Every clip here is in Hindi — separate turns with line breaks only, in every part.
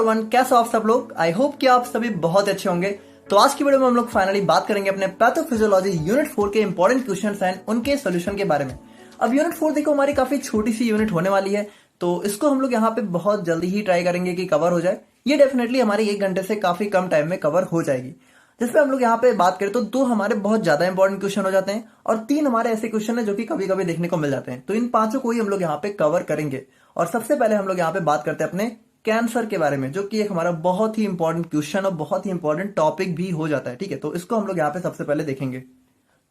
एवरीवन, कैसे हो आप सब लोग। आई होप कि आप सभी बहुत अच्छे होंगे। तो आज की वीडियो में हम लोग फाइनली बात करेंगे अपने पैथोफिजियोलॉजी यूनिट 4 के इंपॉर्टेंट क्वेश्चंस एंड उनके सोल्यूशन के बारे में। अब यूनिट 4 देखो हमारी काफी छोटी सी यूनिट होने वाली है, तो इसको हम लोग यहाँ पे बहुत जल्दी ही ट्राई करेंगे कि कवर हो जाए। ये डेफिनेटली हमारी 1 घंटे से काफी कम टाइम में कवर हो जाएगी। जिसपे हम लोग यहाँ पे बात करें तो 2 हमारे बहुत ज्यादा इंपॉर्टेंट क्वेश्चन हो जाते हैं और 3 हमारे ऐसे क्वेश्चन है जो कि कभी कभी देखने को मिल जाते हैं। तो इन 5 को ही हम लोग यहाँ पे कवर करेंगे। और सबसे पहले हम लोग यहाँ पे बात करते हैं अपने कैंसर के बारे में, जो कि एक हमारा बहुत ही इंपॉर्टेंट क्वेश्चन और बहुत ही इंपॉर्टेंट टॉपिक भी हो जाता है। ठीक है, तो इसको हम लोग यहाँ पे सबसे पहले देखेंगे।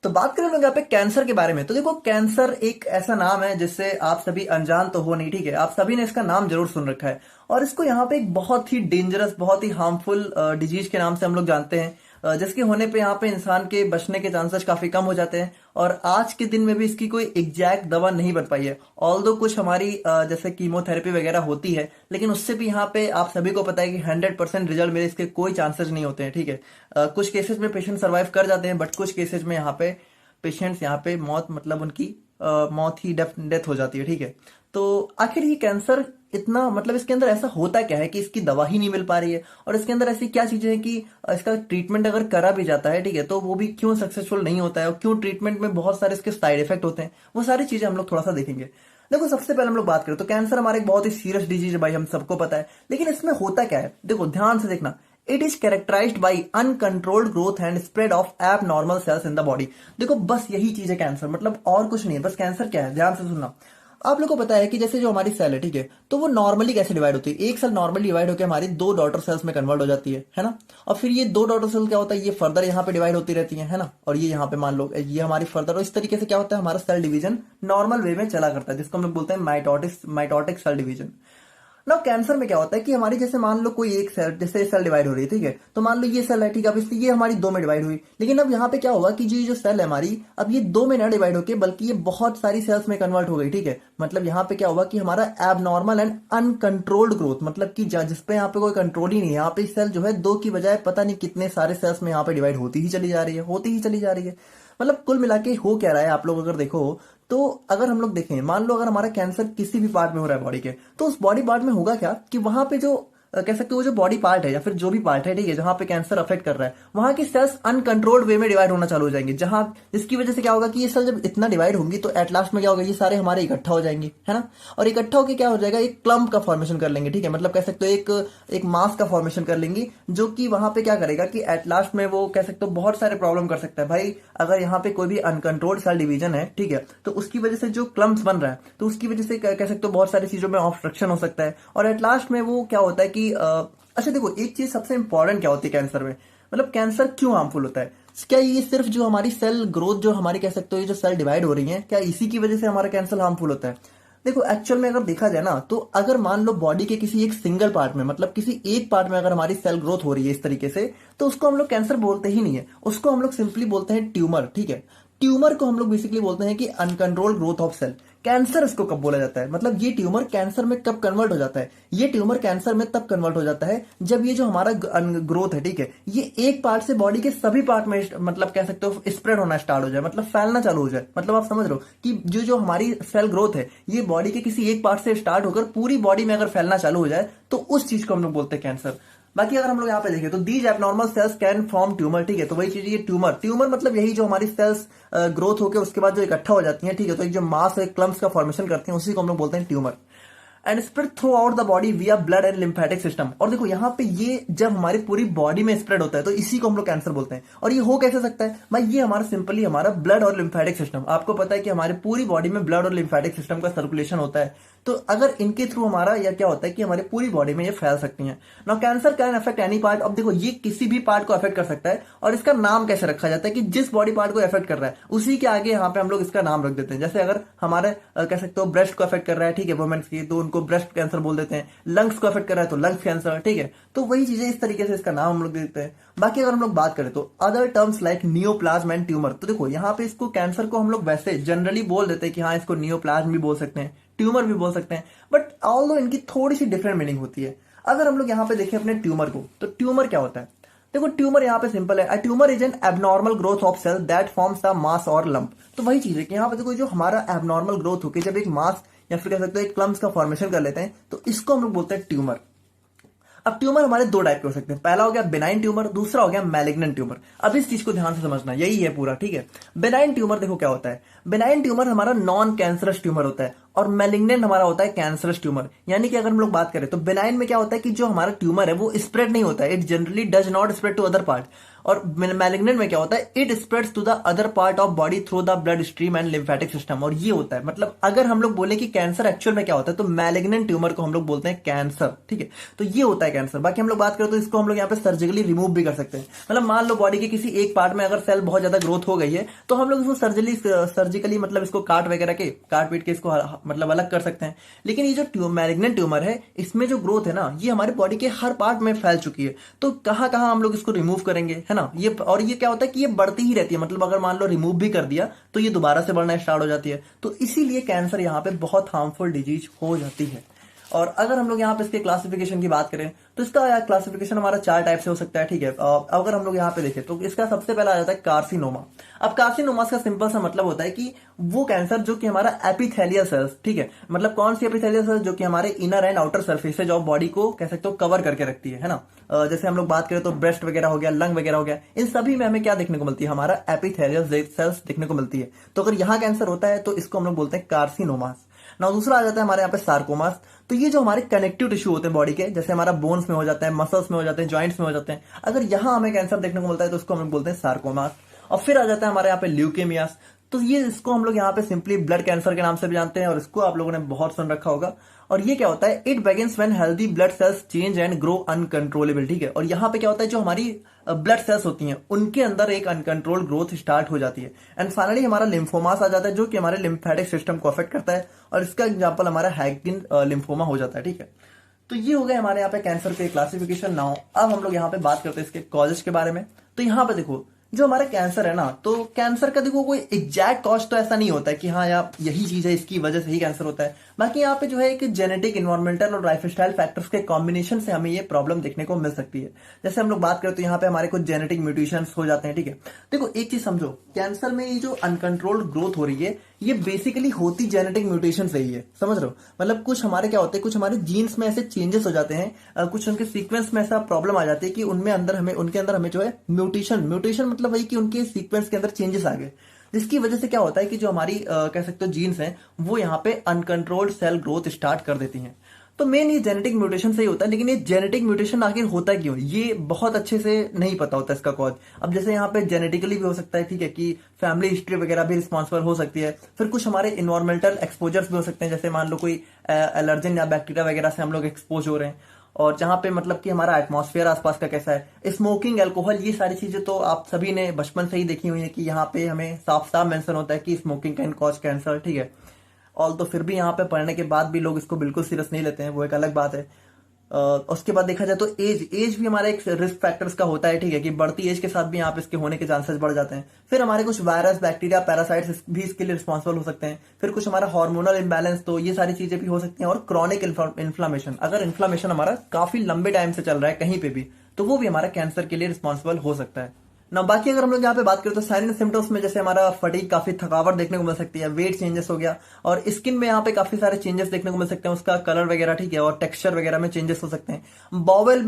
तो बात करें हम लोग यहाँ पे कैंसर के बारे में, तो देखो कैंसर एक ऐसा नाम है जिससे आप सभी अनजान तो हो नहीं। ठीक है, आप सभी ने इसका नाम जरूर सुन रखा है और इसको यहाँ पे एक बहुत ही डेंजरस, बहुत ही हार्मफुल डिजीज के नाम से हम लोग जानते हैं, जिसके होने पे यहाँ पे इंसान के बचने के चांसेस काफी कम हो जाते हैं। और आज के दिन में भी इसकी कोई एग्जैक्ट दवा नहीं बन पाई है। ऑल्दो कुछ हमारी जैसे कीमोथेरेपी वगैरह होती है, लेकिन उससे भी यहाँ पे आप सभी को पता है कि 100% रिजल्ट मिले इसके कोई चांसेस नहीं होते हैं। ठीक है, कुछ केसेस में पेशेंट सर्वाइव कर जाते हैं, बट कुछ केसेस में यहाँ पे पेशेंट्स यहाँ पे मौत, मतलब उनकी मौत ही डेथ हो जाती है। ठीक है, तो आखिर ये कैंसर इतना, मतलब इसके अंदर ऐसा होता क्या है कि इसकी दवा ही नहीं मिल पा रही है, और इसके अंदर ऐसी क्या चीजें हैं कि इसका ट्रीटमेंट अगर करा भी जाता है, ठीक है, तो वो भी क्यों सक्सेसफुल नहीं होता है और क्यों ट्रीटमेंट में बहुत सारे इसके साइड इफेक्ट होते हैं, वो सारी चीजें हम लोग थोड़ा सा देखेंगे। देखो सबसे पहले हम लोग बात करें तो कैंसर हमारा एक बहुत ही सीरियस डिजीज है भाई, हम सबको पता है। लेकिन इसमें होता क्या है, देखो ध्यान से देखना। It is characterised by uncontrolled growth and spread of abnormal cells in the body. देखो बस यही चीज है कैंसर, मतलब और कुछ नहीं है। बस कैंसर क्या है, ध्यान से सुनना। आप लोगों को पता है कि जैसे जो हमारी सेल है, ठीक है, तो वो नॉर्मली कैसे डिवाइड होती है। एक सेल नॉर्मली डिवाइड होकर हमारी 2 डॉटर सेल्स में कन्वर्ट हो जाती है ना। और फिर ये 2 डॉटर सेल क्या होता है, ये फर्दर यहाँ पे डिवाइड होती रहती है ना। और ये यहाँ पे मान लो ये हमारी फर्दर, और इस तरीके से क्या होता है, हमारा सेल डिवीजन नॉर्मल वे में चला करता है, जिसको हम लोग बोलते हैं माइटोटिक सेल डिवीजन। ना कैंसर में क्या होता है कि हमारी जैसे मान लो कोई एक सेल, जैसे सेल डिवाइड हो रही है, ठीक है, तो मान लो ये सेल है, ठीक है, अब इसलिए ये हमारी 2 में डिवाइड हुई। लेकिन अब यहाँ पे क्या होगा कि जो सेल है हमारी, अब ये 2 में ना डिवाइड होके बल्कि ये बहुत सारी सेल्स में कन्वर्ट हो गई। ठीक है, मतलब यहाँ पे क्या होगा कि हमारा एबनॉर्मल एंड अनकंट्रोल्ड ग्रोथ, मतलब कि जिसपे यहाँ पे कोई कंट्रोल ही नहीं है, यहाँ पे सेल जो है 2 की बजाय पता नहीं कितने सारे सेल्स में यहाँ पे डिवाइड होती ही चली जा रही है, होती ही चली जा रही है। मतलब कुल मिला के हो क्या रहा है, आप लोग अगर देखो तो अगर हम लोग देखें, मान लो अगर हमारा कैंसर किसी भी पार्ट में हो रहा है बॉडी के, तो उस बॉडी पार्ट में होगा क्या कि वहां पे जो कह सकते हो जो बॉडी पार्ट है या फिर जो भी पार्ट है, ठीक है, जहां पे कैंसर अफेक्ट कर रहा है, वहां की सेल्स अनकंट्रोल्ड वे में डिवाइड होना चालू हो जाएंगे। जहां जिसकी वजह से क्या होगा कि ये सेल जब इतना डिवाइड होंगी तो एट लास्ट में क्या होगा, ये सारे हमारे इकट्ठा हो जाएंगे, है ना। और इकट्ठा होकर क्या हो जाएगा, एक क्लम्प का फॉर्मेशन कर लेंगे। ठीक है, मतलब कह सकते हो एक मास का फॉर्मेशन कर लेंगी, जो कि वहां पे क्या करेगा कि एट लास्ट में वो कह सकते हो बहुत सारे प्रॉब्लम कर सकता है भाई। अगर यहाँ पे कोई भी अनकंट्रोल्ड सेल डिवीजन है, ठीक है, तो उसकी वजह से जो क्लम्प्स बन रहा है, तो उसकी वजह से कह सकते हो बहुत सारी चीजों में ऑब्स्ट्रक्शन हो सकता है। और एट लास्ट में वो क्या होता है कि अच्छा देखो एक चीज सबसे इंपॉर्टेंट क्या होती है कैंसर में, मतलब कैंसर क्यों हार्मफुल होता है। क्या ये सिर्फ जो हमारी सेल ग्रोथ, जो हमारी कह सकते हो ये जो सेल डिवाइड हो रही है, क्या इसी की वजह से हमारा कैंसर हार्मफुल होता है। देखो एक्चुअल में अगर देखा जाए ना, तो अगर मान लो बॉडी के किसी एक सिंगल पार्ट में, मतलब किसी एक पार्ट में अगर हमारी सेल ग्रोथ हो रही है इस तरीके से, तो उसको हम लोग कैंसर बोलते ही नहीं है, उसको हम लोग सिंपली बोलते हैं ट्यूमर। ठीक है, ट्यूमर को हम लोग बेसिकली बोलते हैं कि uncontrolled growth of cell. Cancer इसको कब बोला जाता है, मतलब ये ट्यूमर कैंसर में कब कन्वर्ट हो जाता है, ये ट्यूमर कैंसर में तब कन्वर्ट हो जाता है जब ये जो हमारा ग्रोथ है, ठीक है, ये एक पार्ट से बॉडी के सभी पार्ट में, मतलब कह सकते हो स्प्रेड होना स्टार्ट हो जाए, मतलब फैलना चालू हो जाए। मतलब आप समझ रहे हो कि जो हमारी सेल ग्रोथ है ये बॉडी के किसी एक पार्ट से स्टार्ट होकर पूरी बॉडी में अगर फैलना चालू हो जाए, तो उस चीज को हम लोग बोलते हैं कैंसर। बाकी अगर हम लोग यहाँ पे देखें तो these abnormal cells can form tumour. ठीक है, तो वही चीज ये ट्यूमर मतलब यही जो हमारी सेल्स ग्रोथ होकर उसके बाद जो इकट्ठा हो जाती हैं, ठीक है, तो एक जो मास है क्लम्प्स का फॉर्मेशन करती हैं, उसी को हम लोग बोलते हैं tumour. And spread through out the body विया ब्लड एंड लिम्फेटिक सिस्टम। और देखो यहाँ पे ये जब हमारी पूरी बॉडी में स्प्रेड होता है तो इसी को हम लोग कैंसर बोलते हैं। और ये हो कैसे सकता है भाई, ये हमारा सिंपली हमारा ब्लड और लिम्फेटिक सिस्टम, आपको पता है कि हमारी पूरी बॉडी में ब्लड और लिम्फेटिक सिस्टम का सर्कुलेशन होता है, तो अगर इनके थ्रू हमारा या क्या होता है कि हमारे पूरी बॉडी में ये फैल सकती हैं। Now cancer can affect any part. अब देखो ये किसी भी पार्ट को अफेक्ट कर सकता है, और इसका नाम कैसे रखा जाता है कि जिस बॉडी पार्ट को अफेक्ट कर रहा है उसी के आगे यहाँ पे हम लोग इसका नाम रख देते हैं। जैसे अगर हमारे कह सकते हो ब्रेस्ट को अफेक्ट कर रहा है, ठीक है, वुमेन्स की, तो उनको ब्रेस्ट कैंसर बोल देते हैं। लंग्स को अफेक्ट कर रहा है तो लंग्स कैंसर, ठीक है, तो वही चीजें इस तरीके से इसका नाम हम लोग देते हैं। बाकी अगर हम लोग बात करें तो other terms like neoplasm and tumour, तो देखो यहाँ पे इसको कैंसर को हम लोग वैसे जनरली बोल देते हैं कि हाँ इसको नियोप्लाज्म भी बोल सकते हैं, ट्यूमर भी बोल सकते हैं, बट ऑल्दो इनकी थोड़ी सी डिफरेंट मीनिंग होती है। अगर हम लोग यहाँ पे देखें अपने ट्यूमर को, तो ट्यूमर क्या होता है, देखो ट्यूमर यहाँ पे सिंपल है, a tumour is an abnormal growth of cell that forms the mass और लंप। तो वही चीज है कि यहाँ पे देखो जो हमारा एबनॉर्मल ग्रोथ होकर जब एक मास या फिर कह सकते हो एक क्लम्प्स का फॉर्मेशन कर लेते हैं, तो इसको हम लोग बोलते हैं ट्यूमर। अब ट्यूमर हमारे दो टाइप के हो सकते हैं, पहला हो गया बिनाइन ट्यूमर, दूसरा हो गया मैलिग्नेंट ट्यूमर। अब इस चीज को ध्यान से समझना, यही है पूरा, ठीक है। बिनाइन ट्यूमर देखो क्या होता है, बिनाइन ट्यूमर हमारा नॉन कैंसरस ट्यूमर होता है और मैलिग्नेंट हमारा होता है कैंसरस ट्यूमर। यानी कि अगर हम लोग बात करें तो बिनाइन में क्या होता है कि जो हमारा ट्यूमर है वो स्प्रेड नहीं होता है, it generally does not spread to other part. और मैलिग्नेंट में क्या होता है, it spreads to the other part of body through the blood stream and lymphatic system. और ये होता है, मतलब अगर हम लोग बोले कि कैंसर एक्चुअल में क्या होता है तो मैलिग्नेंट ट्यूमर को हम लोग बोलते हैं कैंसर, ठीक है। तो ये होता है कैंसर। बाकी हम लोग बात करें तो इसको हम लोग यहाँ पे सर्जिकली रिमूव भी कर सकते हैं। मतलब मान लो बॉडी के किसी एक पार्ट में अगर सेल बहुत ज्यादा ग्रोथ हो गई है तो हम लोग इसको सर्जिकली मतलब इसको काट पीट के इसको मतलब अलग कर सकते हैं। लेकिन ये जो मैलिग्नेंट ट्यूमर है इसमें जो ग्रोथ है ना, ये हमारे बॉडी के हर पार्ट में फैल चुकी है। तो कहां कहां हम लोग इसको रिमूव करेंगे, है ना। ये क्या होता है कि ये बढ़ती ही रहती है, मतलब अगर मान लो रिमूव भी कर दिया तो ये दोबारा से बढ़ना स्टार्ट हो जाती है। तो इसीलिए कैंसर यहाँ पे बहुत हार्मफुल डिजीज हो जाती है। और अगर हम लोग यहाँ पे इसके क्लासिफिकेशन की बात करें तो इसका क्लासिफिकेशन हमारा 4 टाइप से हो सकता है, ठीक है। अगर हम लोग यहाँ पे देखें तो इसका सबसे पहला आ जाता है कार्सिनोमा। अब कार्सिनोमा का सिंपल सा मतलब होता है कि वो कैंसर जो कि हमारा एपिथेलियल सेल्स, ठीक है, मतलब कौन सी एपिथेलियल सेल्स, जो कि हमारे inner and outer surfaces of body को कह सकते हो कवर करके रखती है ना। जैसे हम लोग बात करें तो ब्रेस्ट वगैरह हो गया, लंग वगैरह हो गया, इन सभी में हमें क्या देखने को मिलती है, हमारा एपिथेलियल सेल्स देखने को मिलती है। तो अगर यहाँ कैंसर होता है तो इसको हम लोग बोलते हैं कार्सिनोमास। ना दूसरा आ जाता है हमारे यहाँ पे सार्कोमास। तो ये जो हमारे कनेक्टिव टिश्यू होते हैं बॉडी के, जैसे हमारा बोन्स में हो जाता है, मसल्स में हो जाते हैं, जॉइंट्स में हो जाते हैं, अगर यहाँ हमें कैंसर देखने को मिलता है तो उसको हम लोग बोलते हैं सार्कोमास। और फिर आ जाता है हमारे यहाँ पे ल्यूकेमियास। तो ये इसको हम लोग यहाँ पे सिंपली ब्लड कैंसर के नाम से भी जानते हैं और इसको आप लोगों ने बहुत सुन रखा होगा। और ये क्या होता है, it begins when healthy blood cells change and grow uncontrollable, ठीक है। और यहाँ पे क्या होता है, जो हमारी ब्लड सेल्स होती हैं उनके अंदर एक अनकंट्रोल ग्रोथ स्टार्ट हो जाती है। एंड फाइनली हमारा लिम्फोमास आ जाता है जो कि हमारे लिम्फेटिक सिस्टम को अफेक्ट करता है और इसका एग्जाम्पल हमारा हैडकिन लिम्फोमा हो जाता है, ठीक है। तो ये हो गए हमारे यहाँ पे कैंसर के क्लासिफिकेशन। नाउ अब हम लोग यहाँ पे बात करते हैं इसके कॉजेज के बारे में। तो यहाँ पे देखो जो हमारा कैंसर है ना, तो कैंसर का देखो कोई एग्जैक्ट कॉज तो ऐसा नहीं होता है कि हाँ यार यही चीज है इसकी वजह से ही कैंसर होता है। बाकी यहाँ पे जो है एक जेनेटिक, इन्वायरमेंटल और लाइफस्टाइल फैक्टर्स के कॉम्बिनेशन से हमें ये प्रॉब्लम देखने को मिल सकती है। जैसे हम लोग बात करें तो यहाँ पे हमारे कुछ जेनेटिक म्यूटेशंस हो जाते हैं, ठीक है। देखो एक चीज समझो, कैंसर में ये जो अनकंट्रोल्ड ग्रोथ हो रही है ये बेसिकली होती जेनेटिक म्यूटेशन से ही है, समझ रहे हो। मतलब कुछ हमारे क्या होते हैं, कुछ हमारे जीन्स में ऐसे चेंजेस हो जाते हैं, कुछ उनके सीक्वेंस में ऐसा प्रॉब्लम आ जाती है कि उनके अंदर हमें जो है म्यूटेशन मतलब वही कि उनके सीक्वेंस के अंदर चेंजेस आ गए, जिसकी वजह से क्या होता है कि जो हमारी कह सकते हो जीन्स हैं वो यहाँ पे अनकंट्रोल्ड सेल ग्रोथ स्टार्ट कर देती हैं। तो मेन ये जेनेटिक म्यूटेशन से ही होता है। लेकिन ये जेनेटिक म्यूटेशन आखिर होता क्यों, ये बहुत अच्छे से नहीं पता होता इसका कॉज। अब जैसे यहाँ पे जेनेटिकली भी हो सकता है, ठीक है, कि फैमिली हिस्ट्री वगैरह भी रिस्पॉन्सिबल हो सकती है। फिर कुछ हमारे इन्वायरमेंटल एक्सपोजर्स भी हो सकते हैं, जैसे मान लो कोई एलर्जन या बैक्टीरिया वगैरह से हम लोग एक्सपोज हो रहे हैं, और जहां पे मतलब कि हमारा एटमॉस्फेयर आसपास का कैसा है, स्मोकिंग, अल्कोहल, ये सारी चीजें तो आप सभी ने बचपन से ही देखी हुई है कि यहाँ पे हमें साफ साफ मेंशन होता है कि स्मोकिंग कैन कॉज कैंसर, ठीक है। ऑल तो फिर भी यहाँ पे पढ़ने के बाद भी लोग इसको बिल्कुल सीरियस नहीं लेते हैं, वो एक अलग बात है। उसके बाद देखा जाए तो एज भी हमारा एक रिस्क फैक्टर्स का होता है, ठीक है, कि बढ़ती एज के साथ भी यहाँ पे इसके होने के चांसेस बढ़ जाते हैं। फिर हमारे कुछ वायरस, बैक्टीरिया, पैरासाइट्स भी इसके लिए रिस्पॉन्सिबल हो सकते हैं। फिर कुछ हमारा हार्मोनल इम्बैलेंस, तो ये सारी चीजें भी हो सकती हैं। और क्रॉनिक इन्फ्लामेशन, अगर इन्फ्लामेशन हमारा काफी लंबे टाइम से चल रहा है कहीं पे भी, तो वो भी हमारा कैंसर के लिए रिस्पॉन्सिबल हो सकता है ना। बाकी अगर हम लोग यहाँ पे बात करें तो साइन एंड सिम्टम्स में जैसे हमारा फटीग, काफी थकावट देखने को मिल सकती है, वेट चेंजेस हो गया, और स्किन में यहाँ पे काफी सारे चेंजेस देखने को मिल सकते हैं, उसका कलर वगैरह, ठीक है, और टेक्सचर वगैरह में चेंजेस हो सकते हैं। बाउल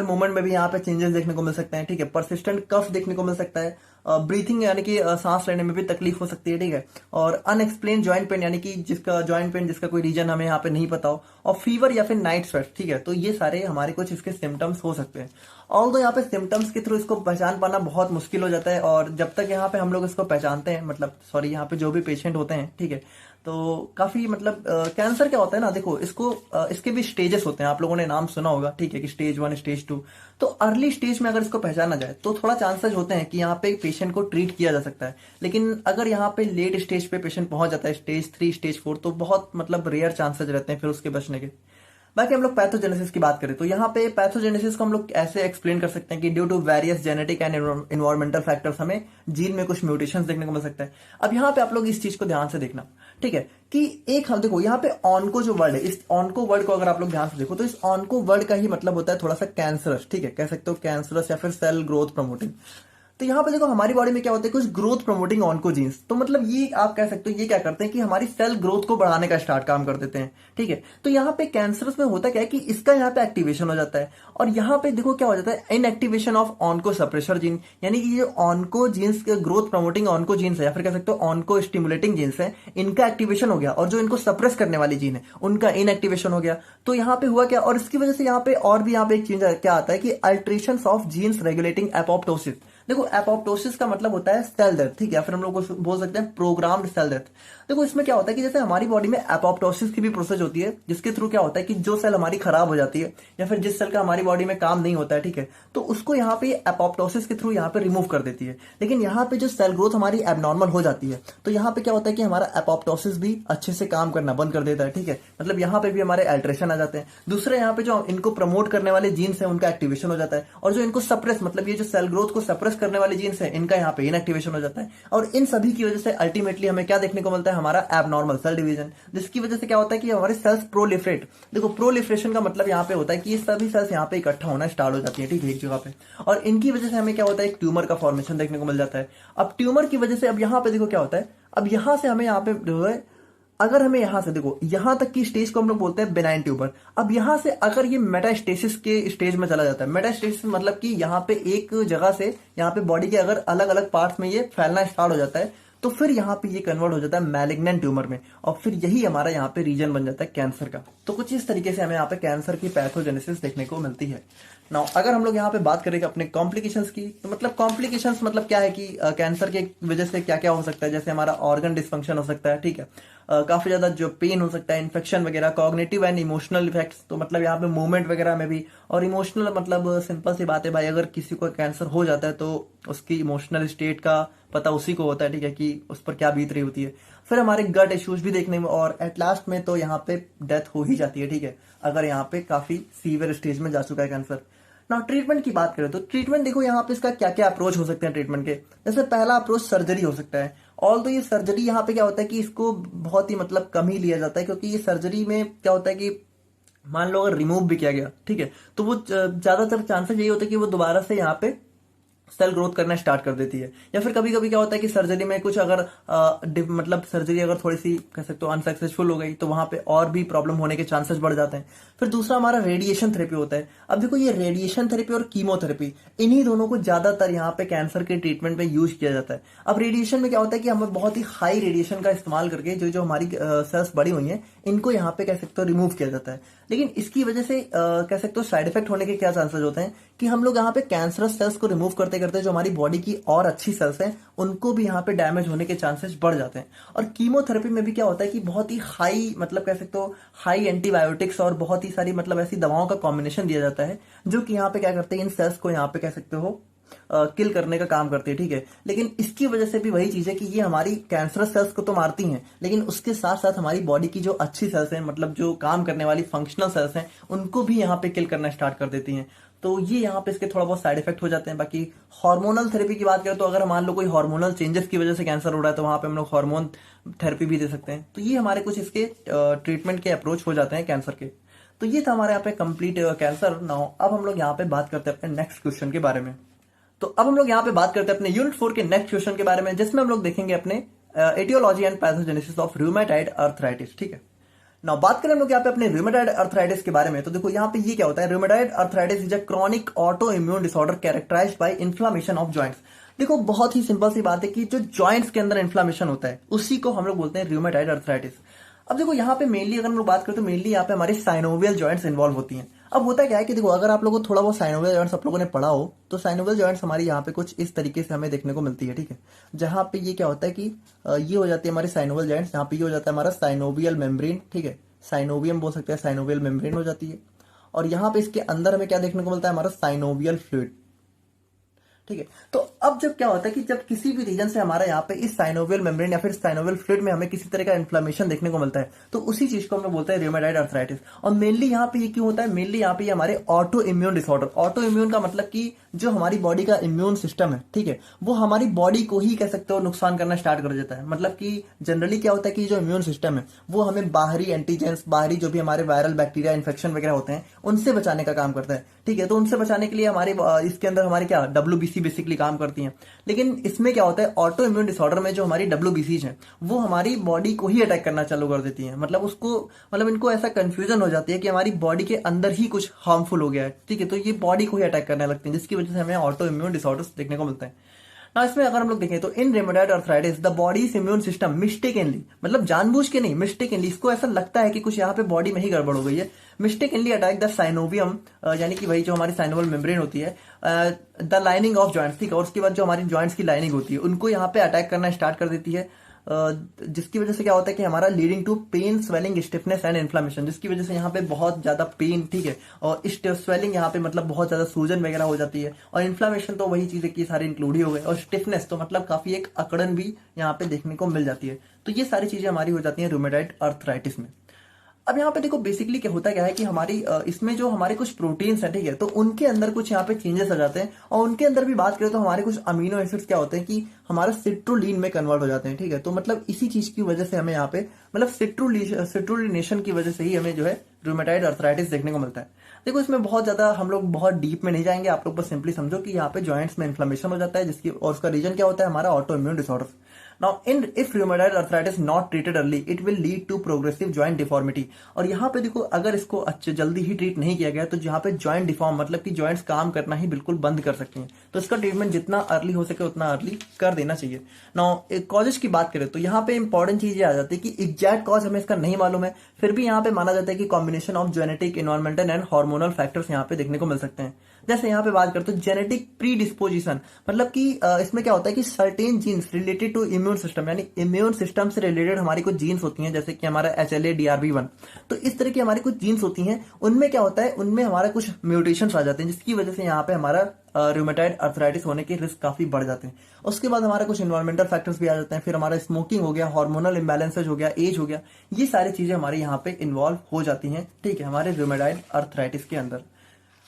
मूवमेंट में भी यहाँ पे चेंजेस देखने को मिल सकते हैं, ठीक है। परसिस्टेंट कफ देखने को मिल सकता है, ब्रीथिंग यानी कि सांस लेने में भी तकलीफ हो सकती है, ठीक है। और अनएक्सप्लेन जॉइंट पेन, यानी कि जिसका कोई रीजन हमें यहाँ पे नहीं पता हो, और फीवर या फिर नाइट स्वेट, ठीक है। तो ये सारे हमारे कुछ इसके सिम्टम्स हो सकते हैं। ऑल्दो यहाँ पे सिम्टम्स के थ्रू इसको पहचान पाना बहुत मुश्किल हो जाता है, और जब तक यहाँ पे हम लोग इसको पहचानते हैं, मतलब सॉरी यहाँ पे जो भी पेशेंट होते हैं, ठीक है, तो काफी मतलब कैंसर क्या होता है ना, देखो इसके भी स्टेजेस होते हैं, आप लोगों ने नाम सुना होगा, ठीक है, कि स्टेज 1, स्टेज 2। तो अर्ली स्टेज में अगर इसको पहचाना जाए तो थोड़ा चांसेस होते हैं कि यहाँ पे पेशेंट को ट्रीट किया जा सकता है। लेकिन अगर यहाँ पे लेट स्टेज पे पेशेंट पहुंच जाता है, स्टेज 3, स्टेज 4, तो बहुत मतलब रेयर चांसेस रहते हैं फिर उसके बचने के। बाकी हम लोग पैथोजेनेसिस की बात करें तो यहाँ पे पैथोजेनेसिस को हम लोग ऐसे एक्सप्लेन कर सकते हैं कि due to various genetic and environmental factors हमें जीन में कुछ म्यूटेशंस देखने को मिल सकता है। अब यहाँ पे आप लोग इस चीज को ध्यान से देखना, ठीक है, कि एक हम देखो यहाँ पे ऑनको जो वर्ड है, इस ऑनको वर्ड को अगर आप लोग ध्यान से देखो तो इस ऑनको वर्ड का ही मतलब होता है थोड़ा सा कैंसरस, ठीक है, कह सकते हो कैंसरस या फिर सेल ग्रोथ प्रमोटिंग। तो यहाँ पे देखो हमारी बॉडी में क्या होता है, कुछ ग्रोथ प्रमोटिंग ऑन्कोजीन्स। तो मतलब ये आप कह सकते हो ये क्या करते हैं कि हमारी सेल ग्रोथ को बढ़ाने का स्टार्ट काम कर देते हैं, ठीक है। तो यहाँ पे कैंसरस में होता क्या है कि इसका यहाँ पे एक्टिवेशन हो जाता है, और यहाँ पे देखो क्या हो जाता है, inactivation of onco suppressor gene, यानी कि ये ऑन्को जीन्स के ग्रोथ प्रमोटिंग ऑन्को जीन्स है, या फिर कह सकते हो ऑन्को स्टिमुलेटिंग जीन्स है, इनका एक्टिवेशन हो गया, और जो इनको सप्रेस करने वाली जीन है उनका इनएक्टिवेशन हो गया। तो यहाँ पे हुआ क्या, और इसकी वजह से यहाँ पे और भी यहाँ पे एक चीज क्या आता है कि alteration of genes regulating apoptosis. देखो एपोप्टोसिस का मतलब होता है सेल डेथ, ठीक है, या फिर हम लोग को बोल सकते हैं प्रोग्राम्ड सेल डेथ। देखो इसमें क्या होता है कि जैसे हमारी बॉडी में एपोप्टोसिस की भी प्रोसेस होती है, जिसके थ्रू क्या होता है कि जो सेल हमारी खराब हो जाती है या फिर जिस सेल का हमारी बॉडी में काम नहीं होता है, ठीक है, तो उसको यहाँ पे एपोप्टोसिस के थ्रू यहाँ पे रिमूव कर देती है। लेकिन यहाँ पे जो सेल ग्रोथ हमारी एबनॉर्मल हो जाती है, तो यहाँ पे क्या होता है कि हमारा एपोप्टोसिस भी अच्छे से काम करना बंद कर देता है, ठीक है, मतलब यहाँ पे भी हमारे अल्ट्रेशन आ जाते हैं। दूसरे यहाँ पे जो इनको प्रमोट करने वाले जीन्स है उनका एक्टिवेशन हो जाता है, और जो इनको सप्रेस मतलब ये जो सेल ग्रोथ को सप्रेस करने वाले जीन्स है इनका यहाँ पे इनएक्टिवेशन हो जाता है। और इन सभी की वजह से अल्टीमेटली हमें क्या देखने को मिलता है, हमारा एबनॉर्मल सेल डिवीजन, जिसकी वजह से क्या होता है कि हमारे सेल्स प्रोलिफरेट। देखो प्रोलिफरेशन का मतलब यहाँ पे होता है कि ये सभी सेल्स यहाँ पे इकट्ठा होना स्टार्ट हो जाती है, ठीक है, एक जगह पे, और इनकी वजह से हमें क्या होता है, एक ट्यूमर का फॉर्मेशन देखने को मिल जाता है। अब ट्यूमर की वजह से अब यहाँ पे देखो क्या होता है, अब यहाँ से हमें यहाँ पे जो है, अगर हमें यहां से देखो यहां तक की स्टेज को हम लोग बोलते हैं बेनाइन ट्यूबर। अब यहां से अगर ये मेटास्टेसिस के स्टेज में चला जाता है, मेटास्टेसिस मतलब कि यहां पे एक जगह से यहाँ पे बॉडी के अगर अलग अलग पार्ट्स में ये फैलना स्टार्ट हो जाता है, तो फिर यहाँ पे ये कन्वर्ट हो जाता है मैलिग्नेंट ट्यूमर में, और फिर यही हमारा यहाँ पे रीजन बन जाता है कैंसर का। तो कुछ इस तरीके से हमें यहाँ पे कैंसर की पैथोजेनेसिस देखने को मिलती है। नाउ अगर हम लोग यहाँ पे बात करेंगे अपने कॉम्प्लिकेशंस की, तो मतलब कॉम्प्लिकेशंस मतलब क्या है कि कैंसर के वजह से क्या क्या हो सकता है, जैसे हमारा ऑर्गन डिस्फंक्शन हो सकता है, ठीक है, काफी ज्यादा जो पेन हो सकता है, इन्फेक्शन वगैरह, कॉग्निटिव एंड इमोशनल इफेक्ट्स, तो मतलब यहाँ पे मूवमेंट वगैरह में भी, और इमोशनल मतलब सिंपल सी बात है भाई, अगर किसी को कैंसर हो जाता है तो उसकी इमोशनल स्टेट का पता उसी को होता है, ठीक है, कि उस पर क्या बीत रही होती है। फिर हमारे गट इश्यूज भी देखने में, और एट लास्ट में तो यहाँ पे डेथ हो ही जाती है, ठीक है, अगर यहाँ पे काफी सीवियर स्टेज में जा चुका है कैंसर। ना ट्रीटमेंट की बात करें तो ट्रीटमेंट देखो यहाँ पे इसका क्या क्या अप्रोच हो सकते हैं ट्रीटमेंट के। जैसे पहला अप्रोच सर्जरी हो सकता है, ऑल तो ये सर्जरी यहाँ पे क्या होता है कि इसको बहुत ही मतलब कम ही लिया जाता है, क्योंकि ये सर्जरी में क्या होता है कि मान लो अगर रिमूव भी किया गया, ठीक है, तो वो ज्यादातर चांसेस यही होता है कि वो दोबारा से यहाँ पे सेल ग्रोथ करना स्टार्ट कर देती है। या फिर कभी कभी क्या होता है कि सर्जरी में कुछ अगर मतलब सर्जरी अगर थोड़ी सी कह सकते हो अनसक्सेसफुल हो गई, तो वहां पे और भी प्रॉब्लम होने के चांसेस बढ़ जाते हैं। फिर दूसरा हमारा रेडिएशन थेरेपी होता है। अब देखो ये रेडिएशन थेरेपी और कीमोथेरेपी, इन्हीं दोनों को ज्यादातर यहाँ पे कैंसर के ट्रीटमेंट में यूज किया जाता है। अब रेडिएशन में क्या होता है कि हमें बहुत ही हाई रेडिएशन का इस्तेमाल करके जो जो हमारी सेल्स बड़ी हुई हैं इनको यहाँ पे कह सकते हो रिमूव किया जाता है। लेकिन इसकी वजह से कह सकते हो साइड इफेक्ट होने के क्या चांसेस होते हैं कि हम लोग यहाँ पे कैंसरस सेल्स को रिमूव करते करते जो हमारी बॉडी की और अच्छी सेल्स हैं उनको भी यहाँ पे डैमेज होने के चांसेस बढ़ जाते हैं। और कीमोथेरेपी में भी क्या होता है कि बहुत ही हाई मतलब कह सकते हो हाई एंटीबायोटिक्स और बहुत ही सारी मतलब ऐसी दवाओं का कॉम्बिनेशन दिया जाता है जो कि यहाँ पे क्या करते हैं इन सेल्स को यहाँ पे कह सकते हो किल करने का काम करती है, ठीक है। लेकिन इसकी वजह से भी वही चीज है कि ये हमारी कैंसरस सेल्स को तो मारती हैं, लेकिन उसके साथ साथ हमारी बॉडी की जो अच्छी सेल्स हैं मतलब जो काम करने वाली फंक्शनल सेल्स हैं उनको भी यहाँ पे किल करना स्टार्ट कर देती हैं। तो ये यहाँ पे इसके थोड़ा बहुत साइड इफेक्ट हो जाते हैं। बाकी हार्मोनल थेरेपी की बात करें तो अगर मान लो कोई हार्मोनल चेंजेस की वजह से कैंसर हो रहा है तो वहां पे हम लोग हार्मोन थेरेपी भी दे सकते हैं। तो ये हमारे कुछ इसके ट्रीटमेंट के अप्रोच हो जाते हैं कैंसर के। तो ये था हमारे यहाँ पे कंप्लीट कैंसर। नाउ अब हम लोग यहाँ पे बात करते हैं अपने नेक्स्ट क्वेश्चन के बारे में। तो अब हम लोग यहाँ पे बात करते हैं अपने यूनिट 4 के नेक्स्ट क्वेश्चन के बारे में, जिसमें हम लोग देखेंगे अपने aetiology and pathogenesis of rheumatoid arthritis, ठीक है। ना बात करें हम लोग यहाँ पे अपने रूमेटाइड अर्थराइटिस के बारे में। तो देखो यहाँ पे ये क्या होता है, rheumatoid arthritis is a chronic autoimmune disorder characterised by inflammation of joints. देखो बहुत ही सिंपल सी बात है कि जो जॉइंट्स के अंदर इन्फ्लामेशन होता है उसी को हम लोग बोलते हैं रूमेटाइड अर्थराइटिस। अब देखो यहाँ पे मेनली अगर हम लोग बात करें तो मेनली यहाँ पे हमारे साइनोवियल जॉइंट्स इन्वॉल्व होती हैं। अब होता क्या है कि देखो अगर आप लोगों को थोड़ा बहुत साइनोवियल जॉइंट्स आप लोगों ने पढ़ा हो तो साइनोवियल जॉइंट्स हमारी यहाँ पे कुछ इस तरीके से हमें देखने को मिलती है, ठीक है। जहाँ पे ये क्या होता है कि ये हो जाती है हमारी साइनोवियल जॉइंट्स, यहाँ पे ये हो जाता है हमारा साइनोवियल मेम्ब्रेन, ठीक है, साइनोवियम बोल सकते हैं, साइनोवियल मेम्ब्रेन हो जाती है। और यहाँ पे इसके अंदर हमें क्या देखने को मिलता है, हमारा साइनोवियल फ्लूइड, ठीक है। तो अब जब क्या होता है कि जब किसी भी रीजन से हमारा यहाँ पे इस साइनोवियल मेम्ब्रेन या फिर साइनोवियल फ्लूइड में हमें किसी तरह का इन्फ्लेमेशन देखने को मिलता है तो उसी चीज को हम लोग बोलते हैं रूमेटाइड अर्थराइटिस। और मेनली यहाँ पे ये क्यों होता है, मेनली यहाँ पे हमारे auto immune disorder, auto immune का मतलब कि जो हमारी बॉडी का इम्यून सिस्टम है, ठीक है, वो हमारी बॉडी को ही कह सकते हो नुकसान करना स्टार्ट कर देता है। मतलब कि जनरली क्या होता है कि जो इम्यून सिस्टम है वो हमें बाहरी एंटीजेंस, बाहरी जो भी हमारे वायरल बैक्टीरिया इन्फेक्शन वगैरह होते हैं उनसे बचाने का काम करता है, ठीक है। तो उनसे बचाने के लिए हमारे इसके अंदर हमारे क्या WBC बेसिकली काम करती हैं। लेकिन इसमें क्या होता है, ऑटो इम्यून डिसऑर्डर में जो हमारी WBCs हैं वो हमारी बॉडी को ही अटैक करना चालू कर देती हैं। मतलब उसको, मतलब इनको ऐसा कंफ्यूजन हो जाती है कि हमारी बॉडी के अंदर ही कुछ हार्मफुल हो गया है, ठीक है। तो ये बॉडी को ही अटैक करने लगती है, जिसकी वजह से हमें ऑटो इम्यून डिसऑर्डर्स देखने को मिलते हैं। ना इसमें अगर हम लोग देखें तो in rheumatoid arthritis the body's immune system mistakenly, मतलब जानबूझ के नहीं, मिस्टेकनली, इसको ऐसा लगता है कि कुछ यहाँ पे बॉडी में ही गड़बड़ हो गई है, मिस्टेकनली अटैक द साइनोवियम, यानी कि वही जो हमारी साइनोवल मेम्ब्रेन होती है, द लाइनिंग ऑफ जॉइंट्स, ठीक है। और उसके बाद जो हमारी जॉइंट्स की लाइनिंग होती है उनको यहाँ पे अटैक करना स्टार्ट कर देती है, जिसकी वजह से क्या होता है कि हमारा leading to pain, swelling, stiffness and inflammation, जिसकी वजह से यहाँ पे बहुत ज्यादा पेन, ठीक है, और स्वेलिंग यहाँ पे मतलब बहुत ज्यादा सूजन वगैरह हो जाती है, और इन्फ्लामेशन तो वही चीज है कि सारे इंक्लूड ही हो गए, और स्टिफनेस तो मतलब काफी एक अकड़न भी यहाँ पे देखने को मिल जाती है। तो ये सारी चीजें हमारी हो जाती है रूमेटॉइड आर्थराइटिस में। अब यहाँ पे देखो बेसिकली क्या होता क्या है कि हमारी इसमें जो हमारे कुछ प्रोटीन्स है, ठीक है, तो उनके अंदर कुछ यहाँ पे चेंजेस आ जाते हैं, और उनके अंदर भी बात करें तो हमारे कुछ अमीनो एसिड्स क्या होते हैं कि हमारा सिट्रुलिन में कन्वर्ट हो जाते हैं, ठीक है। तो मतलब इसी चीज की वजह से हमें यहाँ पे मतलब सिट्रुलिनेशन की वजह से ही हमें जो है रूमेटॉइड आर्थराइटिस देखने को मिलता है। देखो इसमें बहुत ज्यादा हम लोग बहुत डीप में नहीं जाएंगे, आप लोग बस सिंपली समझो कि यहाँ पे जॉइंट्स में इन्फ्लेमेशन हो जाता है, जिसकी और उसका रीजन क्या होता है, हमारा auto immune disorder. Now, if rheumatoid arthritis not treated early, it will lead to progressive joint deformity। और यहाँ पे देखो अगर इसको अच्छे जल्दी ही ट्रीट नहीं किया गया तो यहाँ पे जॉइंट डिफॉर्म, मतलब कि जॉइंट्स काम करना ही बिल्कुल बंद कर सकते हैं। तो इसका ट्रीटमेंट जितना अर्ली हो सके उतना अर्ली कर देना चाहिए। नाउ कॉजेज की बात करें तो यहाँ पे इंपॉर्टेंट चीज ये आ जाती है कि एग्जैक्ट कॉज हमें इसका नहीं मालूम है, फिर भी यहाँ पे माना जाता है कि combination of genetic, environmental and hormonal factors यहाँ पे देखने को मिल सकते हैं। जैसे यहाँ पे बात करते हैं जेनेटिक प्री डिस्पोजिशन, मतलब कि इसमें क्या होता है कि certain genes related to immune system, यानी इम्यून सिस्टम से रिलेटेड हमारी कुछ जीन्स होती हैं, जैसे कि हमारा HLA-DRB1। तो इस तरह की हमारी कुछ जीन्स होती हैं, उनमें क्या होता है, उनमें हमारा कुछ म्यूटेशंस आ जाते हैं, जिसकी वजह से यहाँ पे हमारा रूमेटॉइड आर्थराइटिस होने के रिस्क काफी बढ़ जाते हैं। उसके बाद हमारा कुछ एनवायरमेंटल फैक्टर्स भी आ जाते हैं, फिर हमारा स्मोकिंग हो गया, हार्मोनल इम्बैलेंसेज हो गया, एज हो गया, ये सारी चीजें हमारे यहाँ पे इन्वॉल्व हो जाती हैं, ठीक है, हमारे रूमेटॉइड आर्थराइटिस के अंदर।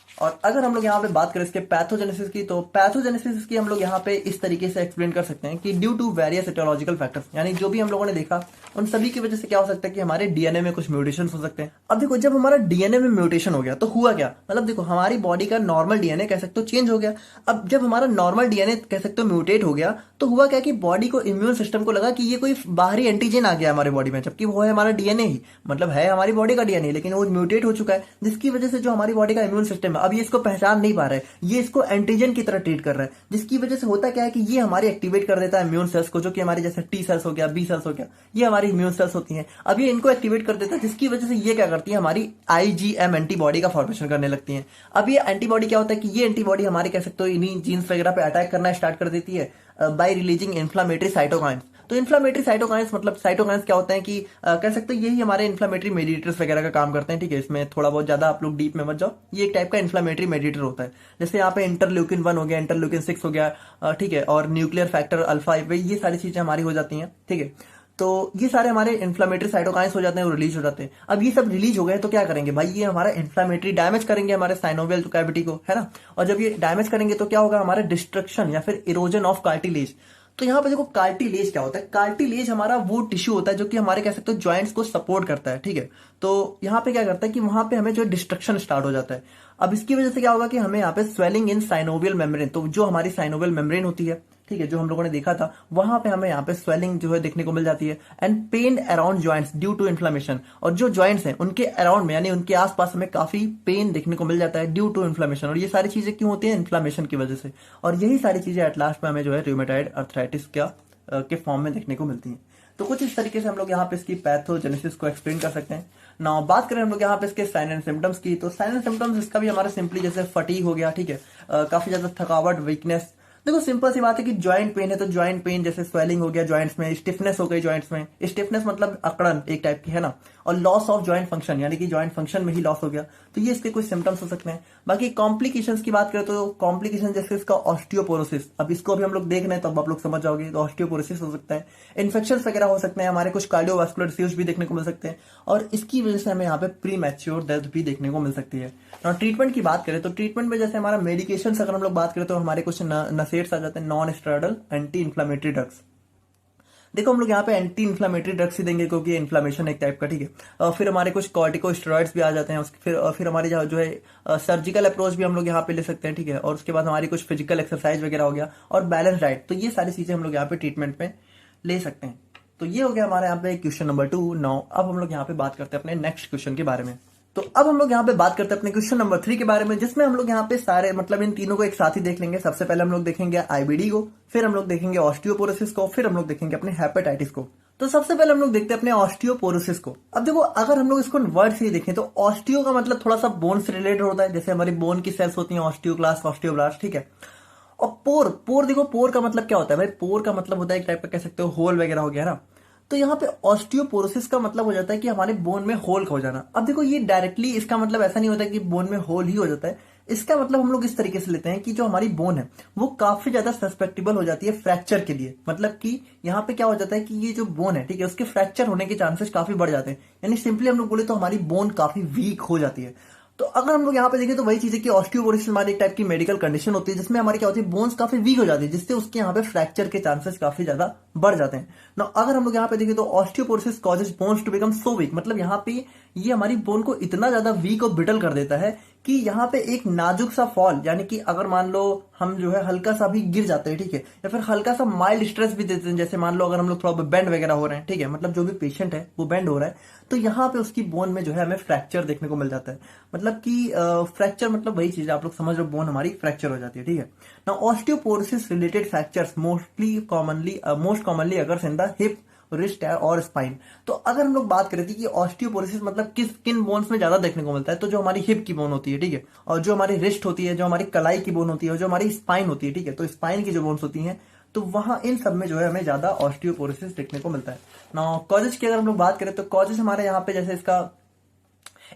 और अगर हम लोग यहाँ पे बात करें इसके पैथोजेनेसिस की, तो पैथोजेनेसिस की हम लोग यहाँ पे इस तरीके से एक्सप्लेन कर सकते हैं कि due to various aetiological factors, यानी जो भी हम लोगों ने देखा उन सभी की वजह से क्या हो सकता है कि हमारे डीएनए में कुछ म्यूटेशन हो सकते हैं। अब देखो जब हमारा डीएनए में म्यूटेशन हो गया तो हुआ क्या, मतलब देखो हमारी बॉडी का नॉर्मल डीएनए कह सकते हो चेंज हो गया। अब जब हमारा नॉर्मल डीएनए कह सकते हो म्यूटेट हो गया तो हुआ क्या कि बॉडी को, इम्यून सिस्टम को लगा कि ये कोई बाहरी एंटीजन आ गया हमारे बॉडी में, जबकि वो है हमारा डीएनए ही, मतलब है हमारी बॉडी का डीएनए, लेकिन वो म्यूटेट हो चुका है, जिसकी वजह से जो हमारी बॉडी का इम्यून सिस्टम है अब ये इसको पहचान नहीं पा रहा है, ये इसको एंटीजन की तरह ट्रीट कर रहा है, जिसकी वजह से होता क्या है कि ये हमारे एक्टिवेट कर देता है इम्यून सेल्स को, जो कि हमारे जैसे टी सेल्स हो गया, बी सेल्स हो गया, ये हमारी इम्यून सेल्स होती हैं। अब ये इनको एक्टिवेट कर देता है, जिसकी वजह से ये क्या करती है, हमारी IgM एंटीबॉडी का फॉर्मेशन करने लगती है। अब ये एंटीबॉडी क्या होता है कि ये एंटीबॉडी हमारे कह सकते हो इन्हीं जीन्स वगैरह पे अटैक करना स्टार्ट कर देती है बाय रिलीजिंग इन्फ्लामेटरी साइटोकाइंस। तो इन्फ्लामेटरी साइटोकाइंस, मतलब साइटोकाइंस क्या होते हैं कि कह सकते हो यही हमारे इन्फ्लामेटरी मेडिएटर्स वगैरह का काम करते हैं, ठीक है। इसमें थोड़ा बहुत ज्यादा आप लोग डीप में मत जाओ, ये एक टाइप का इन्फ्लामेटरी मेडिएटर होता है। जैसे यहाँ पे इंटरल्यूकिन 1 हो गया, इंटरल्यूकिन 6 हो गया, ठीक है, और न्यूक्लियर फैक्टर अल्फा, ये सारी चीजें हमारी हो जाती हैं, ठीक है। तो ये सारे हमारे इन्फ्लामेटरी साइटोकाइंस हो जाते हैं, वो रिलीज हो जाते हैं। अब ये सब रिलीज हो गए तो क्या करेंगे भाई, ये हमारा इन्फ्लामेटरी डैमेज करेंगे हमारे साइनोवियल कैविटी को, है ना। और जब ये डैमेज करेंगे तो क्या होगा, हमारा डिस्ट्रक्शन या फिर इरोजन ऑफ कार्टिलेज। तो यहाँ पे देखो कार्टिलेज क्या होता है, कार्टिलेज हमारा वो टिश्यू होता है जो कि हमारे कह सकते हो जॉइंट्स को सपोर्ट करता है, ठीक है। तो यहाँ पे क्या करता है कि वहां पे हमें जो डिस्ट्रक्शन स्टार्ट हो जाता है। अब इसकी वजह से क्या होगा कि हमें यहाँ पे स्वेलिंग इन साइनोवियल मेम्ब्रेन, तो जो हमारी साइनोवियल मेम्ब्रेन होती है, ठीक है, जो हम लोगों ने देखा था, वहां पे हमें यहाँ पे स्वेलिंग जो है देखने को मिल जाती है, and pain around joints due to inflammation. और जो जॉइंट्स हैं उनके अराउंड में, यानी उनके आसपास हमें काफी पेन देखने को मिल जाता है ड्यू टू इन्फ्लेमेशन। और ये सारी चीजें क्यों होती है, इन्फ्लेमेशन की वजह से। और यही सारी चीजें एट लास्ट में हमें जो है रूमेटॉइड आर्थराइटिस के फॉर्म में देखने को मिलती हैं। तो कुछ इस तरीके से हम लोग यहाँ पे इसकी पैथोजेनेसिस को एक्सप्लेन कर सकते हैं। नाउ बात करें हम लोग यहाँ पे इसके साइन एंड सिम्टम्स की, तो साइन एंड सिम्टम्स इसका भी हमारा सिंपली जैसे फटीग हो गया, ठीक है, काफी ज्यादा थकावट, वीकनेस। देखो सिंपल सी बात है कि ज्वाइंट पेन है तो ज्वाइंट पेन, जैसे स्वेलिंग हो गया ज्वाइंट्स में, स्टिफनेस हो गई ज्वाइंट्स में, स्टिफनेस मतलब अकड़न एक टाइप की, है ना। और लॉस ऑफ जॉइंट फंक्शन, यानी कि जॉइंट फंक्शन में ही लॉस हो गया, तो ये इसके कुछ सिम्टम्स हो सकते हैं। बाकी कॉम्प्लिकेशंस की बात करें तो कॉम्प्लिकेशन जैसे इसका ऑस्टियोपोरोसिस, अब इसको भी हम लोग देख रहे हैं तो अब आप लोग समझ जाओगे, तो ऑस्टियोपोरोसिस हो सकता है, इन्फेक्शन वगैरह हो सकते हैं, हमारे कुछ कार्डियोवास्कुलर डिसीज भी देखने को मिल सकते हैं, और इसकी वजह से हमें यहाँ पे प्री मैच्योर डेथ भी देखने को मिल सकती है। और ट्रीटमेंट की बात करें तो ट्रीटमेंट में जैसे हमारा मेडिकेशन अगर हम लोग बात करें तो हमारे कुछ नसेट्स आ जाते हैं, non steroidal anti inflammatory drugs. देखो हम लोग यहाँ पे एंटी इन्फ्लामेटरी ड्रग्स ही देंगे क्योंकि इन्फ्लामेशन एक टाइप का, ठीक है। और फिर हमारे कुछ कॉर्टिकोस्टेरॉइड्स भी आ जाते हैं, फिर हमारी जो है सर्जिकल अप्रोच भी हम लोग यहाँ पे ले सकते हैं, ठीक है। और उसके बाद हमारी कुछ फिजिकल एक्सरसाइज वगैरह हो गया और बैलेंस डाइट, तो ये सारी चीजें हम लोग यहाँ पे ट्रीटमेंट में ले सकते हैं। तो ये हो गया हमारे यहाँ पे क्वेश्चन नंबर 2। नाउ अब हम लोग यहाँ पे बात करते हैं अपने नेक्स्ट क्वेश्चन के बारे में। तो अब हम लोग यहाँ पे बात करते हैं अपने क्वेश्चन नंबर 3 के बारे में, जिसमें हम लोग यहाँ पे सारे मतलब इन तीनों को एक साथ ही देख लेंगे। सबसे पहले हम लोग देखेंगे आईबीडी को, फिर हम लोग देखेंगे ऑस्टियोपोरोसिस को, फिर हम लोग देखेंगे अपने हेपेटाइटिस को। तो सबसे पहले हम लोग देखते हैं अपने ऑस्टियोपोरोसिस को। अब देखो अगर हम लोग इसको वर्ड से ही देखें तो ऑस्टियो का मतलब थोड़ा सा बोन से रिलेटेड होता है, जैसे हमारी बोन की सेल्स होती है ऑस्टियोक्लास्ट, ऑस्टियोब्लास्ट, ठीक है। और पोर देखो पोर का मतलब क्या होता है भाई, पोर का मतलब होता है एक टाइप का कह सकते हो होल वगैरह हो गया ना। तो यहाँ पे ऑस्टियोपोरोसिस का मतलब हो जाता है कि हमारे बोन में होल हो जाना। अब देखो ये डायरेक्टली इसका मतलब ऐसा नहीं होता कि बोन में होल ही हो जाता है, इसका मतलब हम लोग इस तरीके से लेते हैं कि जो हमारी बोन है वो काफी ज्यादा सस्पेक्टेबल हो जाती है फ्रैक्चर के लिए। मतलब कि यहाँ पे क्या हो जाता है कि ये जो बोन है, ठीक है, उसके फ्रैक्चर होने के चांसेस काफी बढ़ जाते हैं। यानी सिंपली हम लोग बोले तो हमारी बोन काफी वीक हो जाती है। तो अगर हम लोग यहाँ पे देखें तो वही चीज है कि ऑस्टियोपोरोसिस हमारी एक टाइप की मेडिकल कंडीशन होती है जिसमें हमारी क्या होती है, बोन्स काफी वीक हो जाती है, जिससे उसके यहाँ पे फ्रैक्चर के चांसेस काफी ज्यादा बढ़ जाते हैं ना। अगर हम लोग यहाँ पे देखें तो osteoporosis causes bones to become so weak, मतलब यहाँ पे ये हमारी बोन को इतना ज्यादा वीक और ब्रिटल कर देता है कि यहाँ पे एक नाजुक सा फॉल, यानी कि अगर मान लो हम जो है हल्का सा भी गिर जाते हैं, ठीक है, या फिर हल्का सा माइल्ड स्ट्रेस भी देते हैं, जैसे मान लो अगर हम लोग थोड़ा बेंड वगैरह हो रहे हैं, ठीक है, मतलब जो भी पेशेंट है वो बेंड हो रहा है, तो यहाँ पे उसकी बोन में जो है हमें फ्रैक्चर देखने को मिल जाता है। मतलब कि फ्रैक्चर मतलब वही चीज है, आप लोग समझ रहे हो, बोन हमारी फ्रैक्चर हो जाती है, ठीक है ना। Osteoporosis related fractures most commonly अगर इन द हिप, रिस्ट और स्पाइन। तो अगर हम लोग बात करें कि ऑस्टियोपोरोसिस मतलब किन बोन्स में ज्यादा देखने को मिलता है, तो जो हमारी हिप की बोन होती है, ठीक है, और जो हमारी रिस्ट होती है, जो हमारी कलाई की बोन होती है, और जो हमारी स्पाइन होती है, ठीक है, तो स्पाइन की जो बोन्स होती हैं, तो वहां इन सब में जो है हमें ज्यादा ऑस्टियोपोरोसिस देखने को मिलता है ना। कॉजेज की अगर हम लोग बात करें तो कॉजेज हमारे यहाँ पे जैसे इसका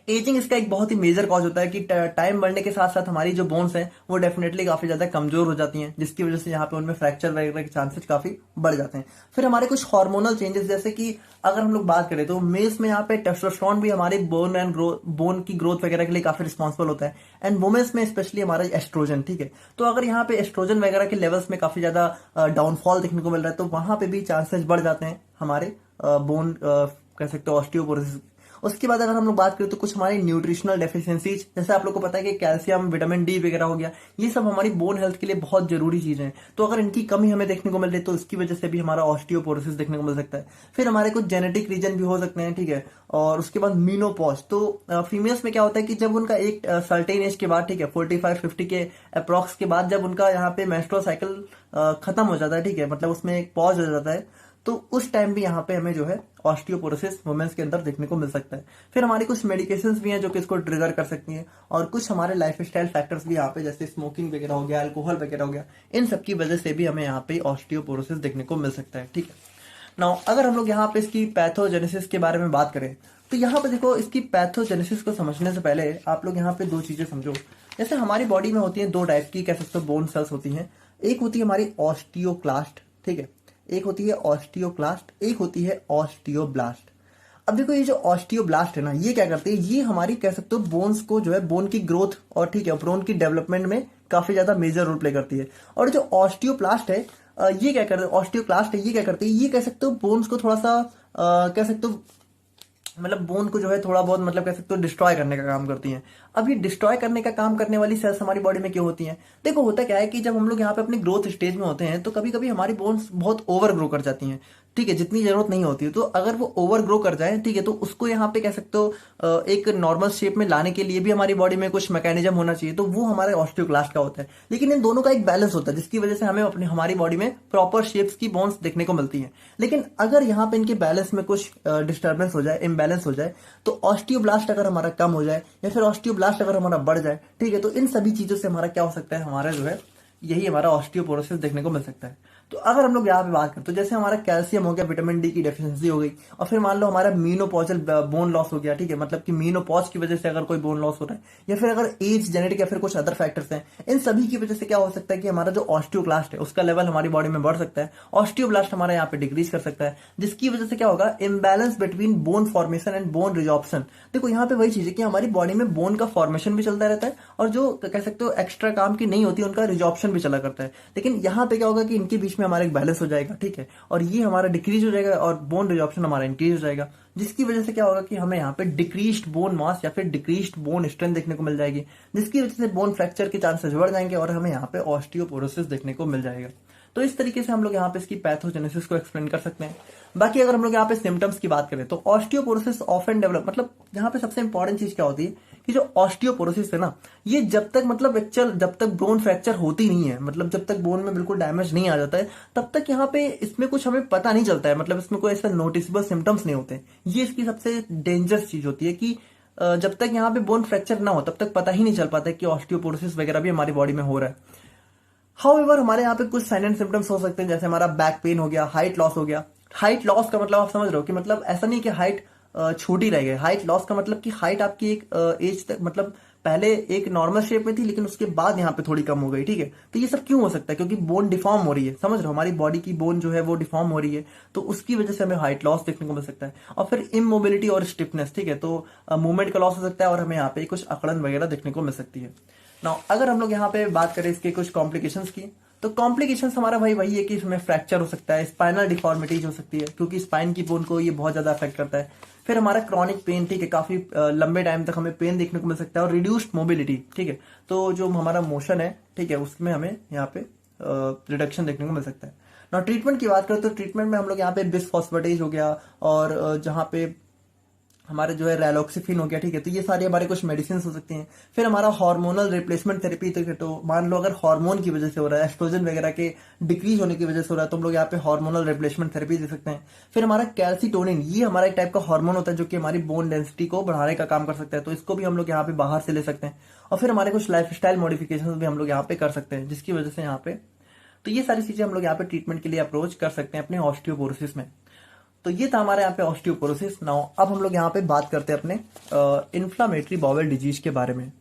एजिंग इसका एक बहुत ही मेजर कॉज होता है कि टाइम बढ़ने के साथ साथ हमारी जो बोन्स हैं वो डेफिनेटली काफी ज्यादा कमजोर हो जाती हैं, जिसकी वजह से यहाँ पे उनमें फ्रैक्चर वगैरह के चांसेस काफी बढ़ जाते हैं। फिर हमारे कुछ हार्मोनल चेंजेस, जैसे कि अगर हम लोग बात करें तो मेल्स में यहाँ पे टेस्टोस्टेरोन भी हमारे बोन की ग्रोथ वगैरह के लिए काफी रिस्पॉन्सिबल होता है, एंड वुमेन्स में स्पेशली हमारा एस्ट्रोजन, ठीक है। तो अगर यहाँ पे एस्ट्रोजन वगैरह के लेवल्स में काफी ज्यादा डाउनफॉल देखने को मिल रहा है तो वहां पे भी चांसेस बढ़ जाते हैं हमारे बोन कह सकते हो ऑस्टियोपोरोसिस। उसके बाद अगर हम लोग बात करें तो कुछ हमारी न्यूट्रिशनल डेफिशिएंसीज, जैसे आप लोग को पता है कि कैल्शियम, विटामिन डी वगैरह हो गया, ये सब हमारी बोन हेल्थ के लिए बहुत जरूरी चीजें हैं। तो अगर इनकी कमी हमें देखने को मिल रही है तो इसकी वजह से भी हमारा ऑस्टियोपोरोसिस देखने को मिल सकता है। फिर हमारे कुछ जेनेटिक रीजन भी हो सकते हैं, ठीक है। और उसके बाद मीनोपॉज, तो फीमेल्स में क्या होता है कि जब उनका एक सर्टेन एज के बाद, ठीक है, 45-50 के अप्रॉक्स के बाद जब उनका यहाँ पे मेंस्ट्रुअल साइकिल खत्म हो जाता है, ठीक है, मतलब उसमें एक पॉज हो जाता है, तो उस टाइम भी यहाँ पे हमें जो है ऑस्टियोपोरोसिस वुमेन्स के अंदर देखने को मिल सकता है। फिर हमारी कुछ मेडिकेशंस भी हैं जो कि इसको ट्रिगर कर सकती हैं, और कुछ हमारे लाइफस्टाइल फैक्टर्स भी यहाँ पे जैसे स्मोकिंग वगैरह हो गया, अल्कोहल वगैरह हो गया, इन सब की वजह से भी हमें यहाँ पे ऑस्टियोपोरोसिस देखने को मिल सकता है, ठीक है। नाउ अगर हम लोग यहाँ पे इसकी पैथोजेनेसिस के बारे में बात करें तो यहाँ पे देखो इसकी पैथोजेनेसिस को समझने से पहले आप लोग यहाँ पे दो चीजें समझो। जैसे हमारी बॉडी में होती है दो टाइप की कह सकते हो बोन सेल्स होती हैं, एक होती है हमारी ऑस्टियोक्लास्ट, ठीक है, एक होती है ऑस्टियोक्लास्ट, एक होती है ऑस्टियोब्लास्ट। अब देखो ये जो ऑस्टियोब्लास्ट है ना, ये क्या करते हैं, ये हमारी कह सकते हो बोन्स को जो है बोन की ग्रोथ और ठीक है बोन की डेवलपमेंट में काफी ज्यादा मेजर रोल प्ले करती है। और जो ऑस्टियोप्लास्ट है ये क्या करते हैं, ऑस्टियोक्लास्ट है ये क्या करते हैं, ये कह सकते हो बोन्स को थोड़ा सा कह सकते हो मतलब बोन को जो है थोड़ा बहुत मतलब कह सकते हो डिस्ट्रॉय करने का काम करती हैं। अब ये डिस्ट्रॉय करने का काम करने वाली सेल्स हमारी बॉडी में क्यों होती हैं? देखो होता क्या है कि जब हम लोग यहाँ पे अपनी ग्रोथ स्टेज में होते हैं तो कभी कभी हमारी बोन्स बहुत ओवर ग्रो कर जाती हैं, ठीक है, जितनी जरूरत नहीं होती है। तो अगर वो ओवर ग्रो कर जाए, ठीक है, तो उसको यहाँ पे कह सकते हो एक नॉर्मल शेप में लाने के लिए भी हमारी बॉडी में कुछ मैकेनिज्म होना चाहिए, तो वो हमारे ऑस्टियोक्लास्ट का होता है। लेकिन इन दोनों का एक बैलेंस होता है जिसकी वजह से हमें अपनी हमारी बॉडी में प्रॉपर शेप्स की बोन्स देखने को मिलती हैं। लेकिन अगर यहाँ पे इनके बैलेंस में कुछ डिस्टर्बेंस हो जाए, इम्बैलेंस हो जाए, तो ऑस्टियोब्लास्ट अगर हमारा कम हो जाए या फिर ऑस्टियोब्लास्ट अगर हमारा बढ़ जाए, ठीक है, तो इन सभी चीजों से हमारा क्या हो सकता है, हमारा जो है यही हमारा ऑस्टियोपोरोसिस देखने को मिल सकता है। तो अगर हम लोग यहाँ पे बात करें तो जैसे हमारा कैल्शियम हो गया, विटामिन डी की डेफिशिएंसी हो गई, और फिर मान लो हमारा मीनोपॉजल बोन लॉस हो गया, ठीक है, मतलब कि मीनोपॉज की वजह से अगर कोई बोन लॉस हो रहा है, या फिर अगर एज, जेनेटिक या फिर कुछ अदर फैक्टर्स हैं, इन सभी की वजह से क्या हो सकता है कि हमारा जो ऑस्टियोक्लास्ट है उसका लेवल हमारी बॉडी में बढ़ सकता है, ऑस्टियोब्लास्ट हमारा यहाँ पे डिक्रीज कर सकता है, जिसकी वजह से क्या होगा, imbalance between bone formation and bone resorption. देखो यहाँ पे वही चीज है कि हमारी बॉडी में बोन का फॉर्मेशन भी चलता रहता है, और जो कह सकते हो एक्स्ट्रा काम की नहीं होती उनका रिजॉर्प्शन भी चला करता है, लेकिन यहाँ पे क्या होगा कि इनके बीच में हमारा एक बैलेंस हो जाएगा, ठीक है, और ये हमारा डिक्रीज हो जाएगा और बोन रिजॉर्प्शन हमारा इंक्रीज हो जाएगा, जिसकी वजह से क्या होगा कि हमें यहाँ पे डिक्रीज्ड बोन मास या फिर डिक्रीज्ड बोन स्ट्रेंथ देखने को मिल जाएगी, जिसकी वजह से बोन फ्रैक्चर के चांसेस बढ़ जाएंगे और हमें यहाँ पे ऑस्टियोपोरोसिस देखने को मिल जाएगा। तो इस तरीके से हम लोग यहाँ पे इसकी पैथोजेनेसिस को एक्सप्लेन कर सकते हैं। बाकी अगर हम लोग यहाँ पे सिम्टम्स की बात करें तो ऑस्टियोपोरोसिस ऑफन डेवलप, मतलब यहाँ पे सबसे इंपॉर्टेंट चीज क्या होती है कि जो ऑस्टियोपोरोसिस है ना, ये जब तक मतलब एक्चुअल जब तक बोन फ्रैक्चर होती नहीं है, मतलब जब तक बोन में बिल्कुल डैमेज नहीं आ जाता है, तब तक यहाँ पे इसमें कुछ हमें पता नहीं चलता है, मतलब इसमें कोई ऐसा नोटिसेबल सिम्टम्स नहीं होते। ये इसकी सबसे डेंजरस चीज होती है कि जब तक यहाँ पे बोन फ्रैक्चर ना हो तब तक पता ही नहीं चल पाता है कि ऑस्टियोपोरोसिस वगैरह भी हमारी बॉडी में हो रहा है। हाउएवर हमारे यहाँ पे कुछ साइन एंड सिम्टम्स हो सकते हैं, जैसे हमारा बैक पेन हो गया, हाइट लॉस हो गया। हाइट लॉस का मतलब आप समझ रहे हो कि मतलब ऐसा नहीं कि हाइट छोटी रह गई, हाइट लॉस का मतलब कि हाइट आपकी एक एज तक, मतलब पहले एक नॉर्मल शेप में थी लेकिन उसके बाद यहाँ पे थोड़ी कम हो गई, ठीक है। तो ये सब क्यों हो सकता है, क्योंकि बोन डिफॉर्म हो रही है, समझ रहे हो, हमारी बॉडी की बोन जो है वो डिफॉर्म हो रही है, तो उसकी वजह से हमें हाइट लॉस देखने को मिल सकता है। और फिर इमोबिलिटी और स्टिफनेस, ठीक है, तो मूवमेंट का लॉस हो सकता है और हमें यहाँ पे कुछ अकड़न वगैरह देखने को मिल सकती है। नाउ अगर हम लोग यहाँ पे बात करें इसके कुछ कॉम्प्लिकेशंस की, तो कॉम्प्लिकेशंस हमारा भाई वही है कि इसमें फ्रैक्चर हो सकता है, स्पाइनल डिफॉर्मिटीज हो सकती है क्योंकि स्पाइन की बोन को ये बहुत ज्यादा अफेक्ट करता है। फिर हमारा क्रॉनिक पेन, ठीक है, काफी लंबे टाइम तक हमें पेन देखने को मिल सकता है, और रिड्यूस्ड मोबिलिटी, ठीक है, तो जो हमारा मोशन है, ठीक है, उसमें हमें यहाँ पे रिडक्शन देखने को मिल सकता है। ना ट्रीटमेंट की बात करें तो ट्रीटमेंट में हम लोग यहाँ पे बिस्फॉस्फेटेज हो गया, और जहाँ पे हमारे जो है रैलोक्सिफिन हो गया, ठीक है, तो ये सारी हमारे कुछ मेडिसिन हो सकती हैं। फिर हमारा हार्मोनल रिप्लेसमेंट थेरेपी, तो मान लो अगर हार्मोन की वजह से हो रहा है, एस्ट्रोजन वगैरह के डिक्रीज होने की वजह से हो रहा है, तो हम लोग यहाँ पे हार्मोनल रिप्लेसमेंट थेरेपी दे सकते हैं। फिर हमारा कैल्सिटोनिन, ये हमारा एक टाइप का हार्मोन होता है जो कि हमारी बोन डेंसिटी को बढ़ाने का काम कर सकता है, तो इसको भी हम लोग यहाँ पे बाहर से ले सकते हैं। और फिर हमारे कुछ लाइफ स्टाइल मॉडिफिकेशन भी हम लोग यहाँ पे कर सकते हैं, जिसकी वजह से यहाँ पे, तो ये सारी चीजें हम लोग यहाँ पे ट्रीटमेंट के लिए अप्रोच कर सकते हैं अपने ऑस्टियोपोरोसिस में। तो ये था हमारे यहाँ पे ऑस्टियोपोरोसिस। नाउ अब हम लोग यहाँ पे बात करते हैं अपने इन्फ्लामेटरी बाउल डिजीज के बारे में।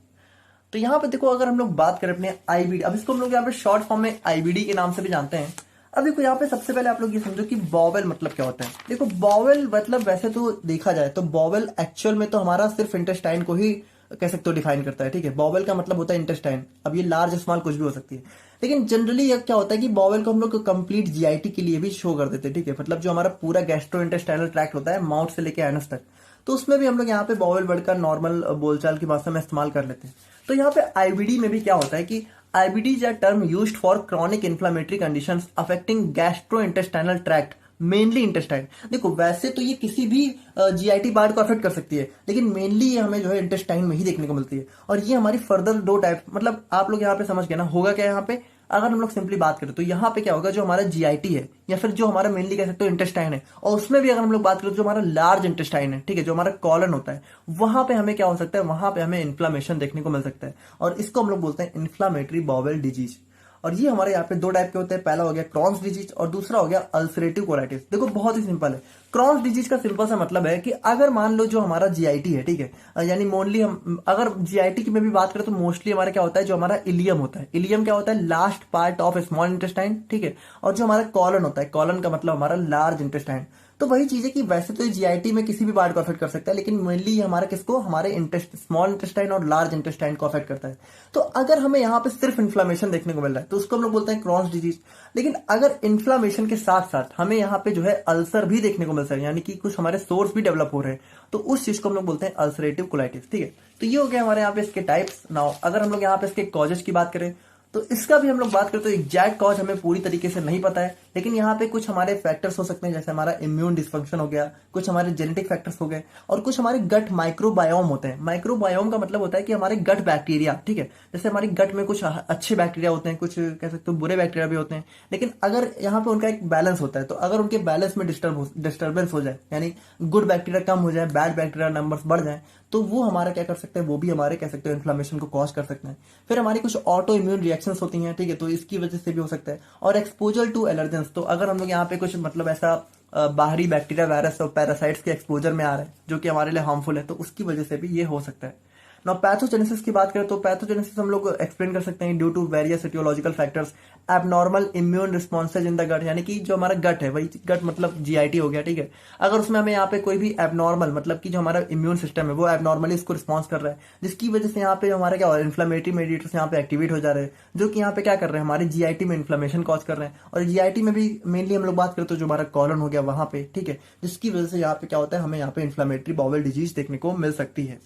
तो यहाँ पे देखो, अगर हम लोग बात करें अपने आईबीडी, अब इसको हम लोग यहाँ पे शॉर्ट फॉर्म में आईबीडी के नाम से भी जानते हैं। अब देखो यहाँ पे सबसे पहले आप लोग ये समझो कि बॉवेल मतलब क्या होता है। देखो बॉवेल मतलब वैसे तो देखा जाए तो बॉवेल एक्चुअल में तो हमारा सिर्फ इंटेस्टाइन को ही कह सकते हो डिफाइन करता है, ठीक है, बॉवेल का मतलब होता है इंटेस्टाइन। अब ये लार्ज स्मॉल कुछ भी हो सकती है, लेकिन जनरली ये क्या होता है कि बॉवेल को हम लोग कंप्लीट जीआईटी के लिए भी शो कर देते हैं, ठीक है, मतलब जो हमारा पूरा गैस्ट्रो इंटेस्टाइनल ट्रैक्ट होता है माउथ से लेके एनस तक, तो उसमें भी हम लोग यहाँ पे बॉवेल वर्ड का नॉर्मल बोलचाल की भाषा में इस्तेमाल कर लेते हैं। तो यहाँ पे आईबीडी में भी क्या होता है कि IBD is a term used for chronic inflammatory conditions affecting gastro intestinal tract, mainly intestine. देखो वैसे तो ये किसी भी जीआईटी पार्ट को अफेक्ट कर सकती है, लेकिन मेनली ये हमें जो है इंटेस्टाइन में ही देखने को मिलती है। और ये हमारी फर्दर दो टाइप, मतलब आप लोग यहाँ पे समझ गए ना, होगा क्या यहाँ पे, अगर हम लोग सिंपली बात करें तो यहाँ पे क्या होगा, जो हमारा जीआईटी है या फिर जो हमारा मेनली कह सकते हो इंटेस्टाइन है, और उसमें भी अगर हम लोग बात करें तो जो हमारा लार्ज इंटेस्टाइन है, ठीक है, जो हमारा कॉलन होता है, वहां पे हमें क्या हो सकता है, वहां पे हमें इन्फ्लामेशन देखने को मिल सकता है, और इसको हम लोग बोलते हैं इन्फ्लामेटरी बाउल डिजीज। और ये हमारे यहाँ पे दो टाइप के होते हैं, पहला हो गया क्रॉन्स डिजीज और दूसरा हो गया अल्सरेटिव कोलाइटिस। देखो बहुत ही सिंपल है, क्रॉन्स डिजीज का सिंपल सा मतलब है कि अगर मान लो जो हमारा जीआईटी है, ठीक है, यानी मोस्टली हम अगर जीआईटी की में भी बात करें तो मोस्टली हमारा क्या होता है, जो हमारा इलियम होता है, इलियम क्या होता है, last part of small intestine, ठीक है, और जो हमारा कॉलन होता है, कॉलन का मतलब हमारा लार्ज इंटेस्टाइन। तो वही चीज है कि वैसे तो जीआईटी में किसी भी पार्ट को अफेक्ट कर सकता है, लेकिन मेनली हमारा किसको, हमारे स्मॉल इंटेस्टाइन और लार्ज इंटेस्टाइन को अफेक्ट करता है। तो अगर हमें यहाँ पे सिर्फ इन्फ्लामेशन देखने को मिल रहा है तो उसको हम लोग बोलते हैं क्रॉन्स डिजीज। लेकिन अगर इन्फ्लामेशन के साथ साथ हमें यहाँ पे जो है अल्सर भी देखने को मिल सकता है, यानी कि कुछ हमारे सोर्स भी डेवलप हो रहे हैं, तो उस चीज को हम लोग बोलते हैं अल्सरेटिव कोलाइटिस, ठीक है। तो ये हो गया हमारे यहाँ पे इसके टाइप्स। नाउ अगर हम लोग यहाँ पे इसके कॉजेज की बात करें तो इसका भी हम लोग बात करें तो एग्जैक्ट कॉज हमें पूरी तरीके से नहीं पता है, लेकिन यहाँ पे कुछ हमारे फैक्टर्स हो सकते हैं, जैसे हमारा इम्यून डिस्फंक्शन हो गया, कुछ हमारे जेनेटिक फैक्टर्स हो गए, और कुछ हमारे गट माइक्रोबायोम होते हैं। माइक्रोबायोम का मतलब होता है कि हमारे गट बैक्टीरिया, ठीक है, जैसे हमारे गट में कुछ अच्छे बैक्टीरिया होते हैं, कुछ कह सकते हो बुरे बैक्टीरिया भी होते हैं, लेकिन अगर यहाँ पे उनका एक बैलेंस होता है, तो अगर उनके बैलेंस में डिस्टर्बेंस हो जाए, यानी गुड बैक्टीरिया कम हो जाए, बैड बैक्टीरिया नंबर्स बढ़ जाए, तो वो हमारा क्या कर सकते हैं, वो भी हमारे कह सकते हो इन्फ्लेमेशन को कॉज कर सकते हैं। फिर हमारी कुछ ऑटो इम्यून रिएक्शन रिएक्शंस होती हैं, ठीक है, तो इसकी वजह से भी हो सकता है। और एक्सपोजर टू एलर्जेंस, तो अगर हम लोग यहाँ पे कुछ मतलब ऐसा बाहरी बैक्टीरिया, वायरस और पैरासाइट्स के एक्सपोजर में आ रहे हैं जो कि हमारे लिए हार्मफुल है, तो उसकी वजह से भी ये हो सकता है। ना पैथोजेनेसिस की बात करें तो पैथोजेनेसिस हम लोग एक्सप्लेन कर सकते हैं due to various aetiological factors, abnormal immune responses in the gut, यानी कि जो हमारा गट है, वही गट मतलब जीआईटी हो गया, ठीक है, अगर उसमें हमें यहाँ पे कोई भी एबनॉर्मल मतलब कि जो हमारा इम्यून सिस्टम है वो एबनॉर्मली इसको रिस्पॉन्स कर रहा है, जिसकी वजह से यहाँ पे हमारा क्या हो रहा है, इन्फ्लेमेटरी मेडिएटर्स यहाँ पे एक्टिवेट हो जा रहे हैं, जो कि यहाँ पे क्या कर रहे हैं, हमारे जीआईटी में इन्फ्लेमेशन कॉज कर रहे हैं। और जीआईटी में भी मेनली हम लोग बात करें तो जो हमारा कॉलन हो गया वहां पे, ठीक है, जिसकी वजह से यहाँ पे क्या होता है, हमें यहाँ पे इन्फ्लेमेटरी बाउल डिजीज देखने को मिल सकती है।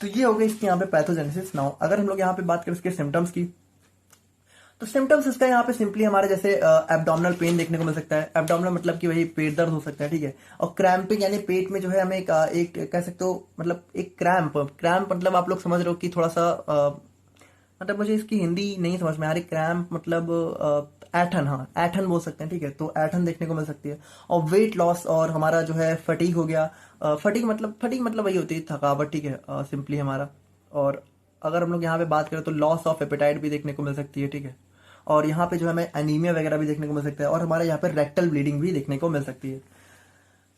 तो ये हो गई इसकी यहाँ पे पैथोजेनेसिस। नाउ अगर हम लोग यहाँ पे बात करें इसके सिम्टम्स की, तो सिम्टम्स इसका यहाँ पे सिंपली हमारे जैसे एब्डोमिनल पेन देखने को मिल सकता है। एब्डोमिनल मतलब कि वही पेट दर्द हो सकता है, ठीक है, और क्रैम्पिंग यानी पेट में जो है हमें एक कह सकते हो मतलब एक क्रैम्प मतलब आप लोग समझ रहे हो कि थोड़ा सा मतलब मुझे इसकी हिंदी नहीं समझ में आ रही। क्रैम्प मतलब ऐठन, हाँ ऐठन बोल सकते हैं, ठीक है, तो ऐठन देखने को मिल सकती है। और वेट लॉस और हमारा जो है फटीग हो गया। फटीग मतलब वही होती है थकावट, ठीक है, सिंपली हमारा। और अगर हम लोग यहाँ पे बात करें तो लॉस ऑफ एपेटाइट भी देखने को मिल सकती है, ठीक है, और यहाँ पे जो है हमें एनीमिया वगैरह भी देखने को मिल सकता है, और हमारे यहाँ पे रेक्टल ब्लीडिंग भी देखने को मिल सकती है।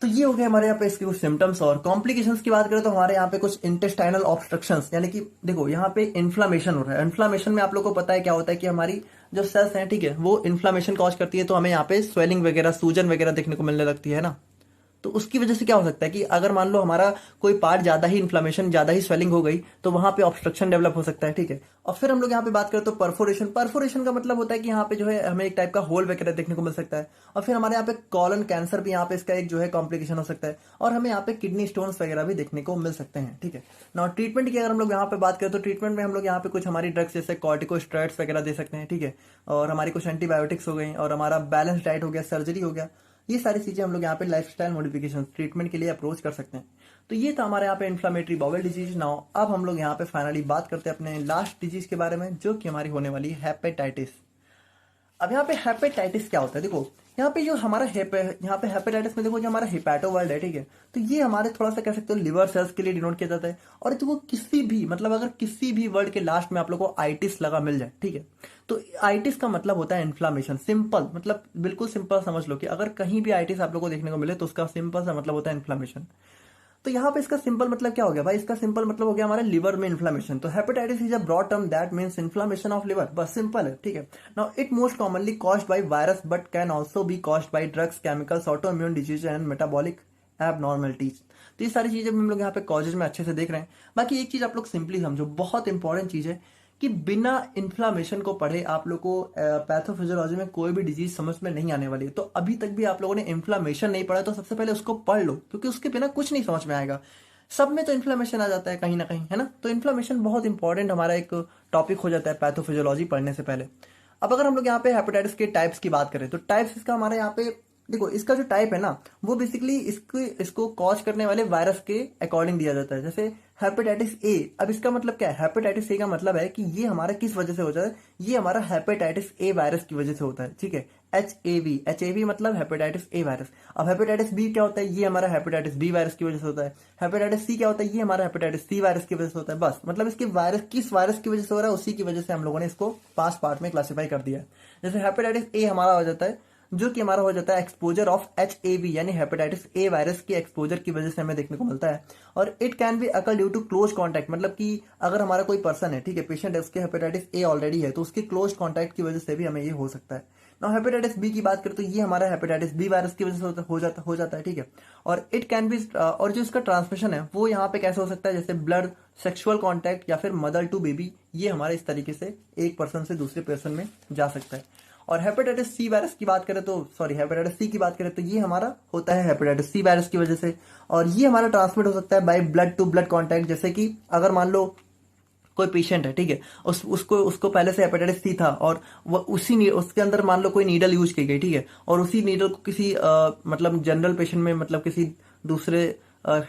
तो ये हो गए हमारे यहाँ पे इसके कुछ सिम्टम्स। और कॉम्प्लिकेशंस की बात करें तो हमारे यहाँ पे कुछ इंटेस्टाइनल ऑब्स्ट्रक्शंस, यानी कि देखो यहाँ पे इन्फ्लामेशन हो रहा है। इन्फ्लामेशन में आप लोगों को पता है क्या होता है कि हमारी जो सेल्स हैं, ठीक है, वो इन्फ्लामेशन कॉज करती है, तो हमें यहाँ पे स्वेलिंग वगैरह, सूजन वगैरह देखने को मिलने लगती है ना। तो उसकी वजह से क्या हो सकता है कि अगर मान लो हमारा कोई पार्ट ज्यादा ही इन्फ्लेमेशन, ज्यादा ही स्वेलिंग हो गई, तो वहां पे ऑब्स्ट्रक्शन डेवलप हो सकता है, ठीक है। और फिर हम लोग यहाँ पे बात करें तो परफोरेशन का मतलब होता है कि यहाँ पे जो है हमें एक टाइप का होल वगैरह देखने को मिल सकता है। और फिर हमारे यहाँ पे कॉलन कैंसर भी यहाँ पे इसका एक जो है कॉम्प्लिकेशन हो सकता है, और हमें यहाँ पे किडनी स्टोन्स वगैरह भी देखने को मिल सकते हैं, ठीक है ना। ट्रीटमेंट की अगर हम लोग यहाँ पे बात करें तो ट्रीटमेंट में हम लोग यहाँ पे कुछ हमारी ड्रग्स जैसे कॉर्टिकोस्टेरॉइड्स वगैरह दे सकते हैं, ठीक है, और हमारी कुछ एंटीबायोटिक्स हो गई, और हमारा बैलेंस डाइट हो गया, सर्जरी हो गया। ये सारी चीजें हम लोग यहाँ पे लाइफस्टाइल मॉडिफिकेशन ट्रीटमेंट के लिए अप्रोच कर सकते हैं। तो ये था हमारे यहाँ पे इन्फ्लेमेटरी बाउल डिजीज। नाउ अब हम लोग यहाँ पे फाइनली बात करते हैं अपने लास्ट डिजीज के बारे में, जो कि हमारी होने वाली है हेपेटाइटिस। अब यहाँ पे हेपेटाइटिस क्या होता है, देखो यहाँ पे जो हमारा यहाँ पे हेपेटाइटिस में देखो जो हमारा हेपेटो वर्ड है, ठीक है, तो ये हमारे थोड़ा सा कह सकते हो लिवर सेल्स के लिए डिनोट किया जाता है। और देखो किसी भी मतलब अगर किसी भी वर्ड के लास्ट में आप लोग को आइटिस लगा मिल जाए, ठीक है, तो आइटिस का मतलब होता है इन्फ्लामेशन। सिंपल मतलब बिल्कुल सिंपल समझ लो कि अगर कहीं भी आइटिस आप लोग को देखने को मिले तो उसका सिंपल सा मतलब होता है इन्फ्लामेशन। तो यहाँ पे इसका सिंपल मतलब क्या हो गया भाई, इसका सिंपल मतलब हो गया हमारे लिवर में इन्फ्लेमेशन। तो hepatitis is a broad term that means inflammation of liver, बस सिंपल है, ठीक है। Now it most commonly caused by virus but can also be caused by drugs, chemicals, autoimmune disease and metabolic abnormalities. तो ये सारी चीजें हम लोग यहाँ पे कॉजेज में अच्छे से देख रहे हैं। बाकी एक चीज आप लोग सिंपली समझो, बहुत इंपॉर्टेंट चीज है कि बिना इन्फ्लामेशन को पढ़े आप लोग को पैथोफिजियोलॉजी में कोई भी डिजीज समझ में नहीं आने वाली है। तो अभी तक भी आप लोगों ने इन्फ्लामेशन नहीं पढ़ा तो सबसे पहले उसको पढ़ लो, क्योंकि उसके बिना कुछ नहीं समझ में आएगा। सब में तो इन्फ्लामेशन आ जाता है कहीं ना कहीं, है ना। तो इन्फ्लामेशन बहुत इंपॉर्टेंट हमारा एक टॉपिक हो जाता है पैथोफिजियोलॉजी पढ़ने से पहले। अब अगर हम लोग यहाँ पे हेपेटाइटिस के टाइप्स की बात करें तो टाइप्स इसका हमारे यहाँ पे देखो, इसका जो टाइप है ना वो बेसिकली इसको कॉज करने वाले वायरस के अकॉर्डिंग दिया जाता है। जैसे हेपेटाइटिस ए, अब इसका मतलब क्या है, हेपेटाइटिस ए का मतलब है कि ये हमारा किस वजह से होता है, ये हमारा हेपेटाइटिस ए वायरस की वजह से होता है, ठीक है। एच ए वी मतलब हेपेटाइटिस ए वायरस। अब हेपेटाइटिस बी क्या होता है, ये हमारा हेपेटाइटिस बी वायरस की वजह से होता है। हेपेटाइटिस सी क्या होता है, ये हमारा हेपेटाइटिस सी वायरस की वजह से होता है। बस मतलब इसके वायरस किस वायरस की वजह से हो रहा है उसी की वजह से हम लोगों ने इसको 5 पार्ट में क्लासीफाई कर दिया है। जैसे हेपेटाइटिस ए हमारा हो जाता है जो कि हमारा हो जाता है एक्सपोजर ऑफ HAV यानी हेपेटाइटिस ए वायरस के एक्सपोजर की वजह से हमें देखने को मिलता है। और it can be occur due to close contact, मतलब कि अगर हमारा कोई पर्सन है, ठीक है, पेशेंट है, उसके हेपेटाइटिस ए ऑलरेडी है तो उसके क्लोज कॉन्टैक्ट की वजह से भी हमें ये हो सकता है। ना हेपेटाइटिस बी की बात करें तो ये हमारा हेपेटाइटिस बी वायरस की वजह से हो जाता है, ठीक है। और इट कैन बी और जो इसका ट्रांसमिशन है वो यहाँ पे कैसे हो सकता है, जैसे ब्लड, सेक्सुअल कॉन्टैक्ट या फिर मदर टू बेबी, ये हमारे इस तरीके से एक पर्सन से दूसरे पर्सन में जा सकता है। और हेपेटाइटिस सी वायरस की बात करें तो हेपेटाइटिस सी की बात करें तो ये हमारा होता है हेपेटाइटिस सी वायरस की वजह से। और ये हमारा ट्रांसमिट हो सकता है by blood to blood contact. जैसे कि अगर मान लो कोई पेशेंट है, ठीक है, उसको पहले से हेपेटाइटिस सी था और वो उसके अंदर मान लो कोई नीडल यूज की गई, ठीक है, और उसी नीडल को किसी मतलब जनरल पेशेंट में, मतलब किसी दूसरे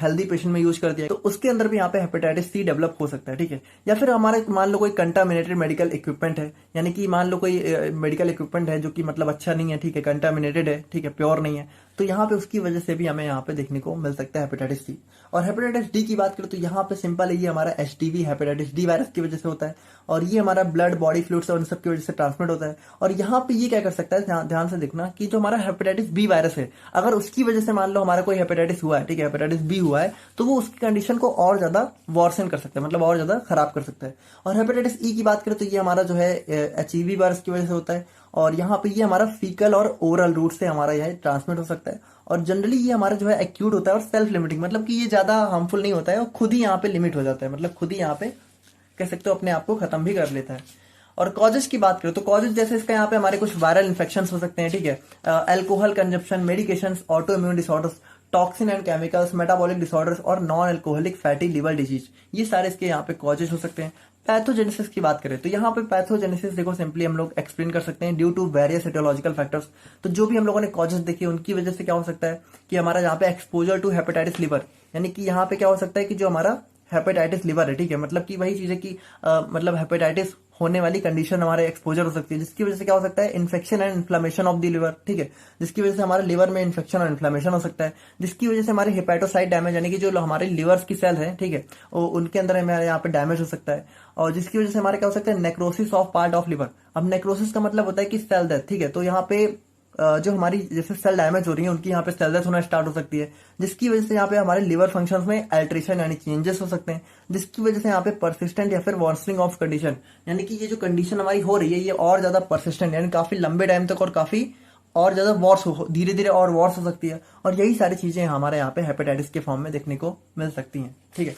हेल्दी पेशेंट में यूज कर दिया तो उसके अंदर भी यहाँ पे हेपेटाइटिस सी डेवलप हो सकता है, ठीक है। या फिर हमारे मान लो कोई कंटामिनेटेड मेडिकल इक्विपमेंट है, यानी कि मान लो कोई मेडिकल इक्विपमेंट है जो कि मतलब अच्छा नहीं है, ठीक है, कंटामिनेटेड है, ठीक है, प्योर नहीं है, तो यहाँ पे उसकी वजह से भी हमें यहाँ पे देखने को मिल सकता है हेपेटाइटिस सी। और हेपेटाइटिस डी की बात करें तो यहाँ पे सिंपल है, ये हमारा HDV हेपेटाइटिस डी वायरस की वजह से होता है, और ये हमारा ब्लड बॉडी फ्लूइड्स और उन सब की वजह से ट्रांसमिट होता है। और यहाँ पे ये क्या कर सकता है, ध्यान से देखना कि जो हमारा हेपेटाइटिस बी वायरस है, अगर उसकी वजह से मान लो हमारा कोई हेपेटाइटिस हुआ है, ठीक है, हेपेटाइटिस बी हुआ है, तो वो उसकी कंडीशन को और ज्यादा वर्सन कर सकता है, मतलब और ज्यादा खराब कर सकता है। और हेपेटाइटिस ई की बात करें तो ये हमारा जो है HEV वायरस की वजह से होता है, और यहाँ पे ये हमारा फीकल और ओरल रूट से हमारा यह ट्रांसमिट हो सकता है। और जनरली ये हमारा जो है एक्यूट होता है और सेल्फ लिमिटिंग, मतलब कि ये ज्यादा हार्मफुल नहीं होता है और खुद ही यहाँ पे लिमिट हो जाता है, मतलब खुद ही यहाँ पे कह सकते हो अपने आप को खत्म भी कर लेता है। और कॉजेज की बात करें तो कॉजेज जैसे इसका यहाँ पे हमारे कुछ वायरल इन्फेक्शन हो सकते हैं, ठीक है, alcohol consumption, medication, autoimmune disorders, toxin and chemicals, metabolic disorders और non alcoholic fatty liver disease, ये सारे इसके यहाँ पे कॉजेज हो सकते हैं। पैथोजेनेसिस की बात करें तो यहाँ पे पैथोजेनेसिस देखो सिंपली हम लोग एक्सप्लेन कर सकते हैं due to various aetiological factors. तो जो भी हम लोगों ने कॉजेज देखे उनकी वजह से क्या हो सकता है कि हमारा यहाँ पे एक्सपोजर टू हेपेटाइटिस लिवर, यानी कि यहाँ पे क्या हो सकता है कि जो हमारा हेपेटाइटिस लिवर है, ठीक है, मतलब कि वही चीज है कि मतलब हेपेटाइटिस होने वाली कंडीशन हमारे एक्सपोजर हो सकती है, जिसकी वजह से क्या हो सकता है infection and inflammation of the liver, ठीक है, जिसकी वजह से हमारे लिवर में इन्फेक्शन और इन्फ्लेमेशन हो सकता है, जिसकी वजह से हमारे हेपेटोसाइट डैमेज, यानी कि जो हमारे लिवर्स की सेल है, ठीक है, उनके अंदर हमारे यहाँ पे डैमेज हो सकता है, और जिसकी वजह से हमारे क्या हो सकता है necrosis of part of liver. अब नेक्रोसिस का मतलब होता है कि सेल डेथ, ठीक है, तो यहाँ पे जो हमारी जैसे सेल डैमेज हो रही है उनकी यहाँ पे सेल डेथ होना स्टार्ट हो सकती है, जिसकी वजह से यहाँ पे हमारे लिवर फंक्शंस में अल्ट्रेशन यानी चेंजेस हो सकते हैं, जिसकी वजह से यहाँ पे परसिस्टेंट या फिर वर्सनिंग ऑफ कंडीशन, यानी कि ये जो कंडीशन हमारी हो रही है ये और ज्यादा परसिस्टेंट यानी काफी लंबे टाइम तक और काफी और ज्यादा वॉर्स हो, धीरे धीरे और वॉर्स हो सकती है। और यही सारी चीजें हमारे यहाँ पे हेपेटाइटिस के फॉर्म में देखने को मिल सकती हैं, ठीक है।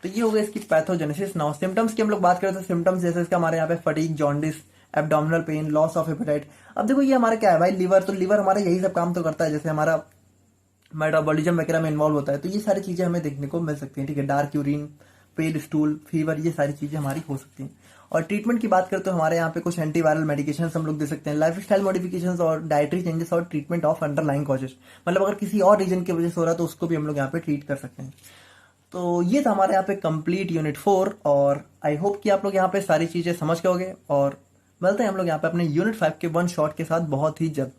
तो ये हो गया इसकी पैथोजेनेसिस। नाउ सिम्टम्स की हम लोग बात करें तो सिम्टम्स जैसे इसका हमारे यहाँ पे fatigue, jaundice, abdominal pain, loss of appetite. अब देखो ये हमारा क्या है भाई, लिवर, तो लिवर हमारा यही सब काम तो करता है, जैसे हमारा मेटाबॉलिज्म वगैरह में इन्वॉल्व होता है, तो ये सारी चीजें हमें देखने को मिल सकती हैं, ठीक है। डार्क यूरिन, पेल स्टूल, फीवर, ये सारी चीजें हमारी हो सकती हैं। और ट्रीटमेंट की बात करें तो हमारे यहाँ पे कुछ एंटीवायरल मेडिकेशन हम लोग दे सकते हैं, लाइफ स्टाइल मॉडिफिकेशन और डाइटरी चेंजेस और ट्रीटमेंट ऑफ अंडरलाइन कॉजेस, मतलब अगर किसी और रीजन की वजह से हो रहा है तो उसको भी हम लोग यहाँ पे ट्रीट कर सकते हैं। तो ये था हमारे यहाँ पे कंप्लीट यूनिट 4, और आई होप कि आप लोग यहाँ पे सारी चीजें समझ गए होंगे, और मिलते हैं हम लोग यहाँ पे अपने यूनिट 5 के वन शॉट के साथ बहुत ही जल्द।